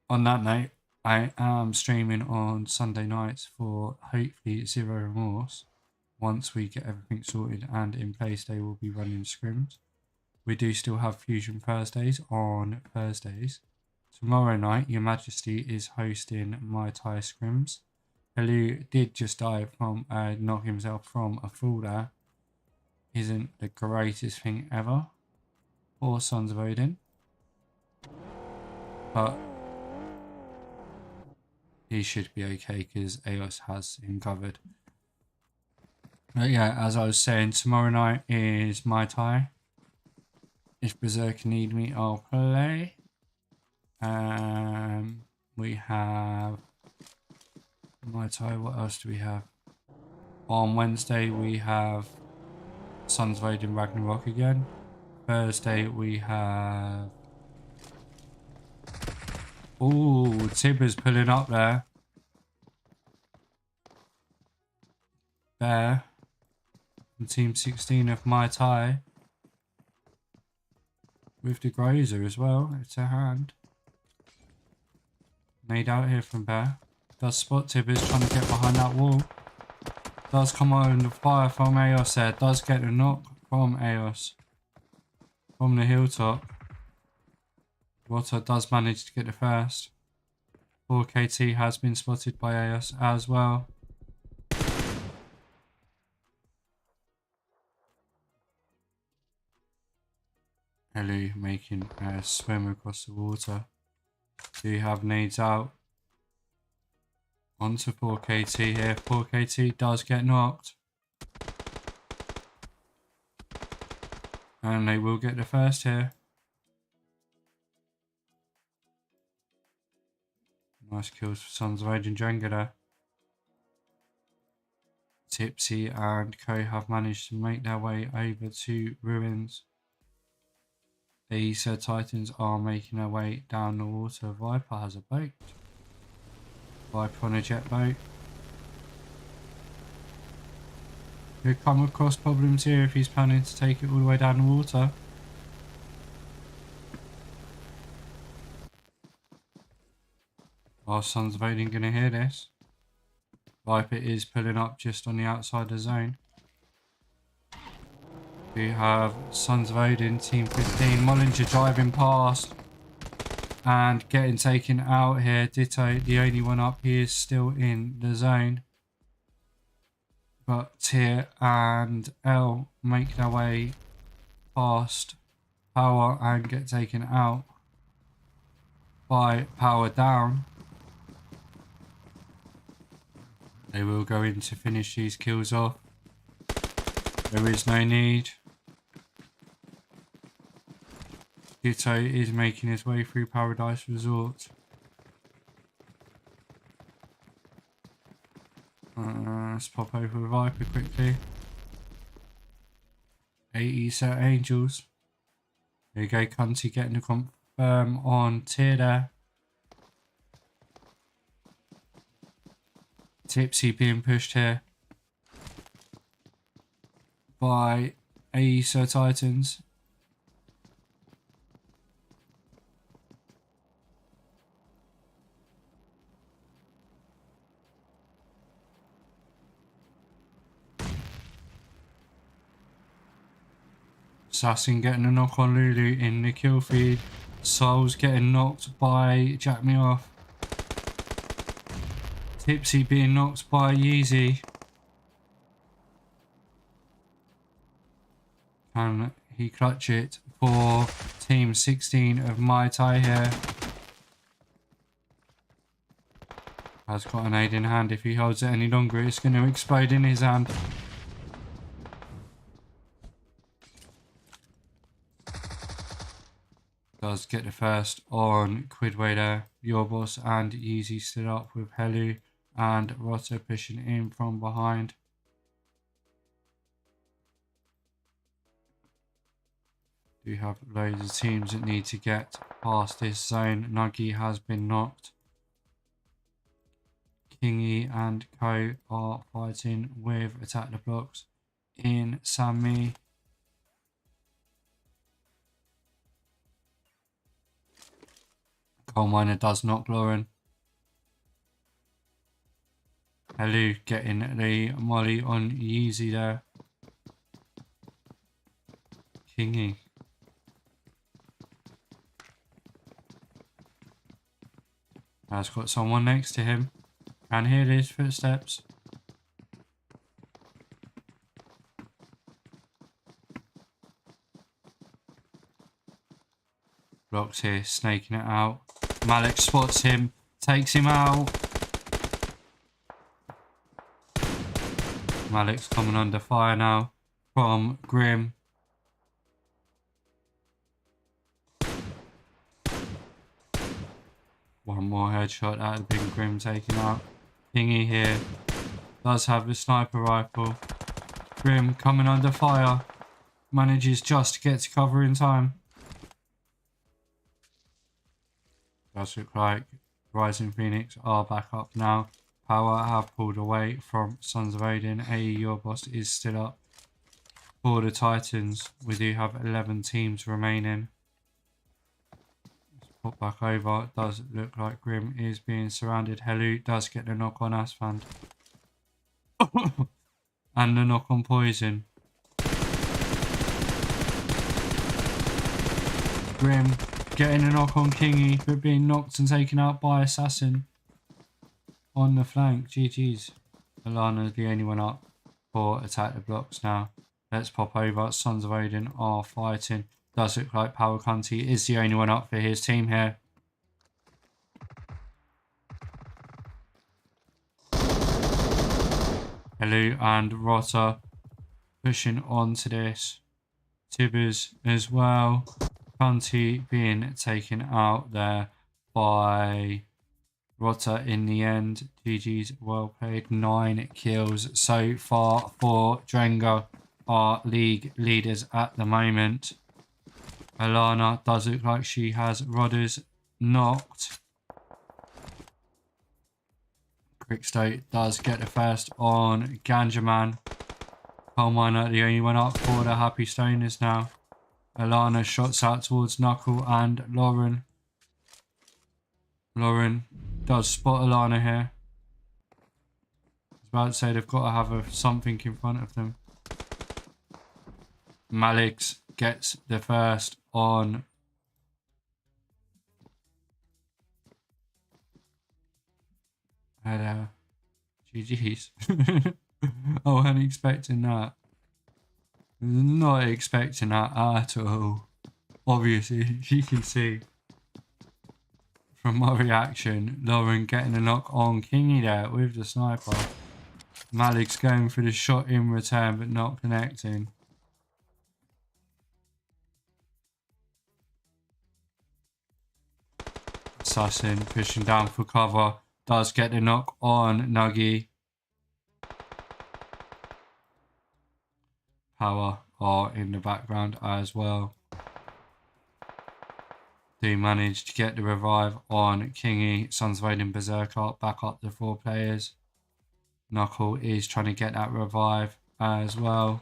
On that note, I am streaming on Sunday nights for hopefully Zero Remorse. Once we get everything sorted and in place, they will be running scrims. We do still have Fusion Thursdays on Thursdays. Tomorrow night, Your Majesty is hosting Mai Tai scrims. Hello did just die from knock himself from a fall there. Isn't the greatest thing ever for Sons of Odin, but he should be okay because Eos has him covered. But yeah, as I was saying, tomorrow night is Mai Tai. If Berserkr need me, I'll play. We have Mai Tai, what else do we have? On Wednesday we have Sons of Odin Ragnarok again. Thursday we have... Ooh, Tibber's pulling up there. There. From Team 16 of Mai Tai. With the Grazer as well. It's a hand. Made out here from Bear. Does spot Tibbers trying to get behind that wall. Does come under fire from Eos there. Does get a knock from Eos. From the hilltop. Rotter does manage to get the first. 4KT has been spotted by Eos as well. Ellie making a swim across the water. Do you have nades out? Onto 4KT here. 4KT does get knocked. And they will get the first here. Nice kills for Sons of Odin Drengr there. Tipsy and Co have managed to make their way over to ruins. The Æsir Titans are making their way down the water. Viper has a boat. Viper on a jet boat. Could come across problems here if he's planning to take it all the way down the water. Are Sons of Odin going to hear this? Viper is pulling up just on the outside of the zone. We have Sons of Odin, Team 15. Mollinger driving past and getting taken out here. Ditto, the only one up, he is still in the zone. But Tyr and L make their way past Power and get taken out by Pwrdown. They will go in to finish these kills off. There is no need. Ditto is making his way through Paradise Resort. Let's pop over Viper quickly. Æsir Ængels. There you go, Cunty getting the confirm on Tyr there. Tipsy being pushed here by Æsir Titans. Assassin getting a knock on Lulu in the kill feed. Soul's getting knocked by Jack Me Off. Tipsy being knocked by Yeezy. Can he clutch it for Team 16 of Mai Tai here? Has got an aid in hand. If he holds it any longer, it's going to explode in his hand. Does get the first on Quidway there. Your Boss and Yeezy stood up with Helu and Rotter pushing in from behind. Do have loads of teams that need to get past this zone. Nuggy has been knocked. Kingy and Co are fighting with Attack the Blocks in Sammy. Coal Miner does knock Lauren. Helu getting the molly on Yeezy there. Kingy. Has got someone next to him. Can hear his footsteps. Blocks here, snaking it out. Malik spots him, takes him out. Malik's coming under fire now from Grim. One more headshot out of Big Grim taken out. Kingy here does have a sniper rifle. Scrim coming under fire. Manages just to get to cover in time. Does look like RisingPhoenix are back up now. Power have pulled away from Sons of Odin. AE, your boss is still up. For the Titans, we do have 11 teams remaining. Let's pop back over. It does look like Grim is being surrounded. Helu does get the knock on Asfand. And the knock on Poison. Grim getting a knock on Kingy, but being knocked and taken out by Assassin on the flank. GG's. Alana's the only one up for attack the blocks now. Let's pop over. Sons of Odin are fighting. Does look like Power Cunty is the only one up for his team here. Helu and Rotter pushing on to this. Tibbers as well. Cunty being taken out there by Rotter in the end. GG's, well played. 9 kills so far for Drengr, our league leaders at the moment. Alana does look like she has Rodders knocked. Quickstow does get the first on Ganjaman. Coal Miner the only one up for the Happy Stoners now. Alana shots out towards Knuckle and Lauren. Lauren does spot Alana here. I was about to say they've got to have something in front of them. Malix gets the first on GG's. I wasn't expecting that. Not expecting that at all. Obviously, you can see from my reaction, Lauren getting a knock on Kingy there with the sniper. Malik's going for the shot in return but not connecting. Assassin pushing down for cover. Does get the knock on Nuggy. Power are in the background as well. Do manage to get the revive on Kingy. Sons of Odin Berserkr back up the 4 players. Knuckle is trying to get that revive as well.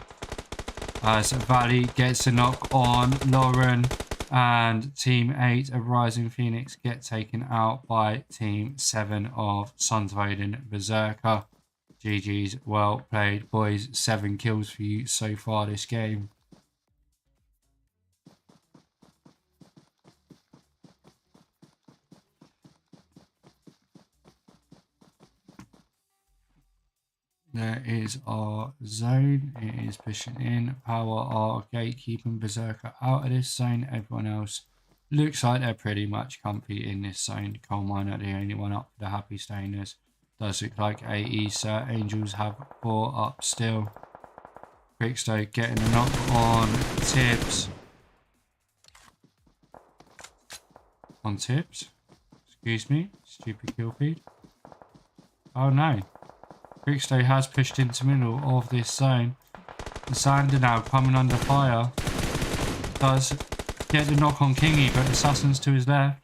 As Valley gets a knock on Lauren. And Team 8 of RisingPhoenix get taken out by Team 7 of Sons of Odin Berserkr. GG's, well played, boys. 7 kills for you so far this game. There is our zone. It is pushing in. Power are gatekeeping Berserkr out of this zone. Everyone else looks like they're pretty much comfy in this zone. Coal Miner the only one up for the Happy Stoners. Does look like Æsir Ængels have 4 up still. Quickstow getting a knock on Tibbs. On Tibbs? Excuse me? Stupid kill feed. Oh no. Quickstow has pushed into the middle of this zone. The Sander now coming under fire. Does get the knock on Kingy, but Assassin's to his left.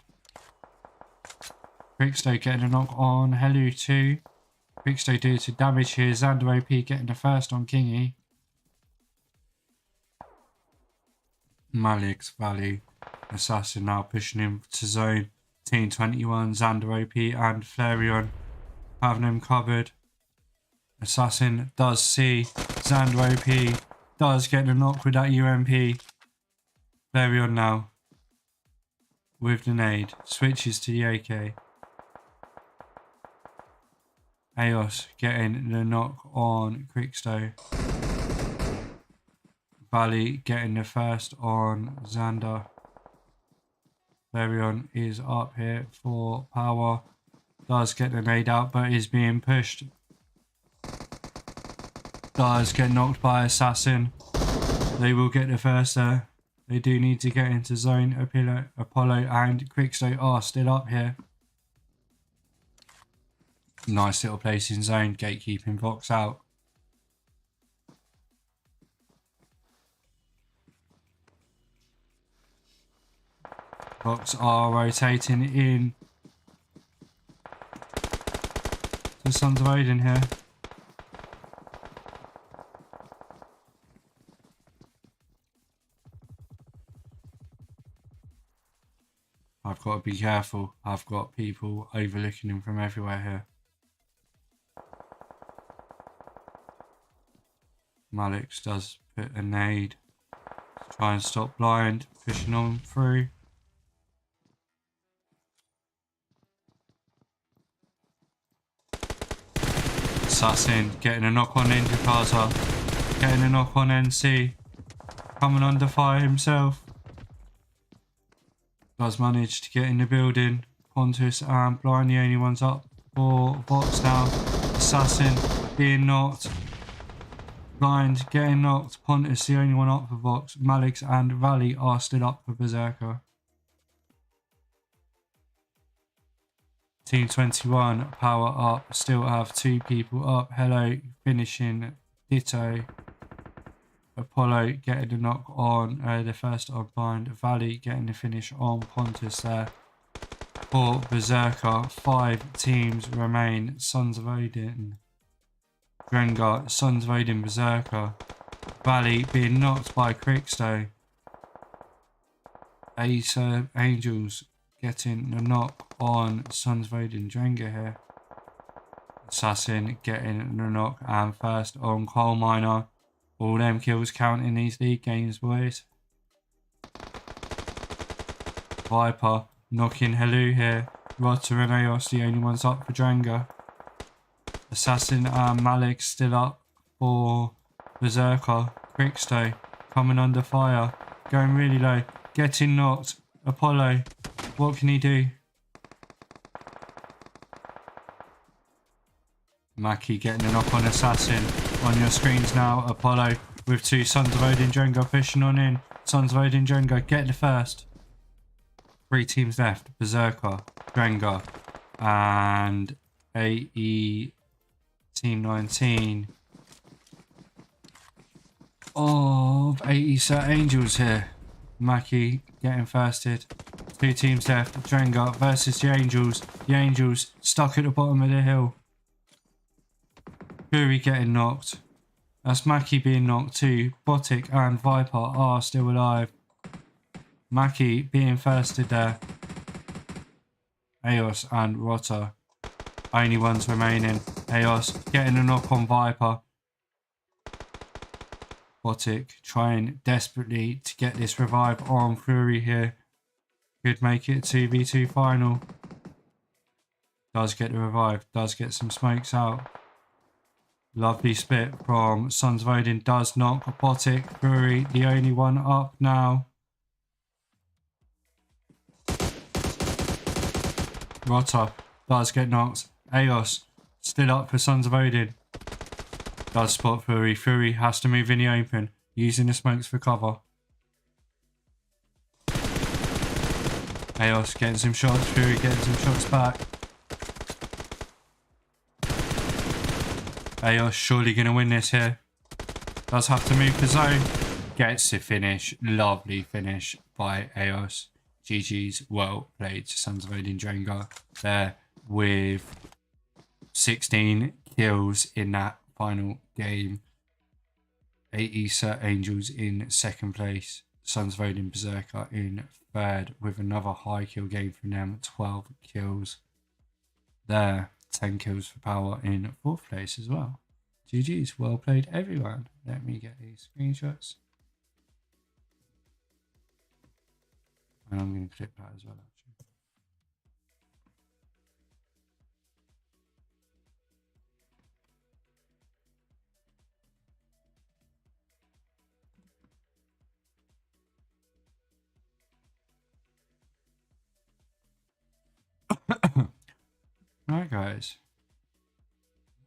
Quickstow getting a knock on Helu too. Quickstow doing some damage here. Xander OP getting the first on Kingy. Malik's Valley. Assassin now pushing him to zone. Team 21, Xander OP and Flareon having him covered. Assassin does see Xander OP. Does get the knock with that UMP. Flareon now with the nade. Switches to the AK. Eos getting the knock on Quickstow. Valley getting the first on Xander. Flareon is up here for power. Does get the nade out but is being pushed. Does get knocked by Assassin. They will get the first there. They do need to get into zone. Apollo and Quickstow are still up here. Nice little placing zone, gatekeeping Vox out. Vox are rotating in to Sons of Odin here. I've got to be careful. I've got people overlooking him from everywhere here. Malix does put a nade to try and stop blind, pushing on through. Assassin getting a knock on into Kaza, getting a knock on NC, coming under fire himself. Does manage to get in the building. Pontus and Blind the only ones up for Vox now. Assassin being knocked. Blind getting knocked. Pontus the only one up for Vox. Malix and Valley are still up for Berserkr. Team 21 power up. Still have 2 people up. Hello finishing Ditto. Apollo getting the knock on the first on Blind. Valley getting the finish on Pontus there. For Berserkr, 5 teams remain. Sons of Odin, Drengr, Sons of Odin, Berserkr. Valley being knocked by Crixto. Æsir Ængels getting the knock on Sons of Odin, Drengr here. Assassin getting the knock and first on Coal Miner. All them kills count in these league games, boys. Viper knocking Hello here. Rotter and Eos the only ones up for Drengr. Assassin and Malik still up for Berserkr. Crixto coming under fire. Going really low. Getting knocked. Apollo. What can he do? Mackie getting a knock on Assassin. On your screens now, Apollo with 2 Sons of Odin Drengr pushing on in. Sons of Odin Drengr get the first. 3 teams left. Berserkr, Drengr, and AE Team 19 of Æsir Ængels here. Mackie getting firsted. 2 teams left. Drengr versus the Angels. The Angels stuck at the bottom of the hill. Fury getting knocked. That's Mackie being knocked too. Botic and Viper are still alive. Mackie being firsted there. Eos and Rotter. Only ones remaining. Eos getting a knock on Viper. Botic trying desperately to get this revive on Fury here. Could make it a 2v2 final. Does get the revive. Does get some smokes out. Lovely spit from Sons of Odin. Does knock Botic. Fury the only one up now. Rotter does get knocked. Eos still up for Sons of Odin. Does spot Fury. Fury has to move in the open, using the smokes for cover. Eos getting some shots. Fury getting some shots back. Eos surely going to win this here. Does have to move the zone. Gets the finish. Lovely finish by Eos. GG's, well played to Sons of Odin Drengr there with 16 kills in that final game. Æsir Ængels in second place. Sons of Odin Berserkr in third with another high kill game from them. 12 kills there. 10 kills for Power in fourth place as well. GG's, well played everyone. Let me get these screenshots. And I'm going to clip that as well, actually. Alright guys,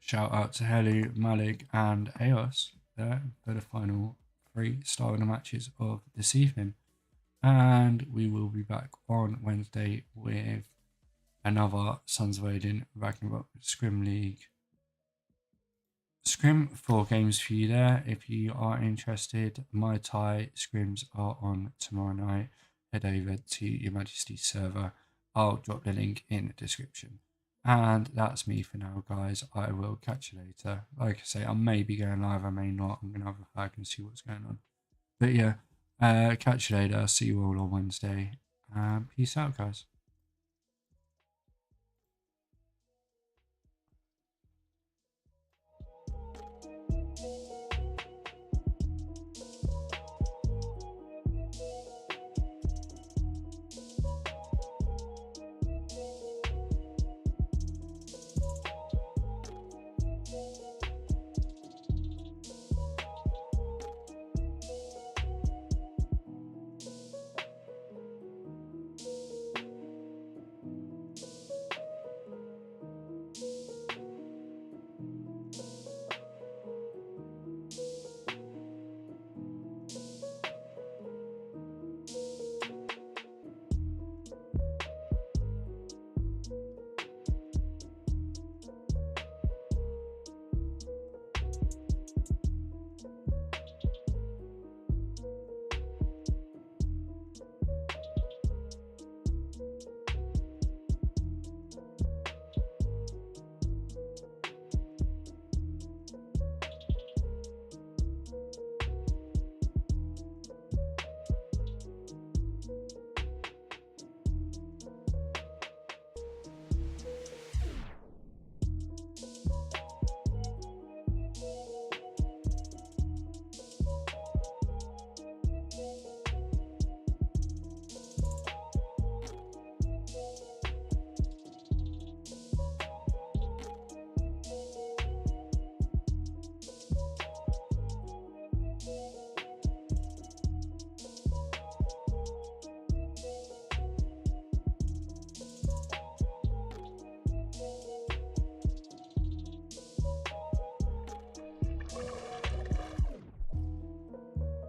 shout out to Heli, Malik and Eos there for the final 3 Star Winner matches of this evening. And we will be back on Wednesday with another Sons of Odin Ragnarok Scrim League. Scrim 4 games for you there if you are interested. Mai Tai scrims are on tomorrow night. Head over to Your Majesty's server. I'll drop the link in the description. And that's me for now, guys. I will catch you later. Like I say, I may be going live, I may not. I'm going to have a fag and see what's going on. But yeah, catch you later. See you all on Wednesday. Peace out, guys.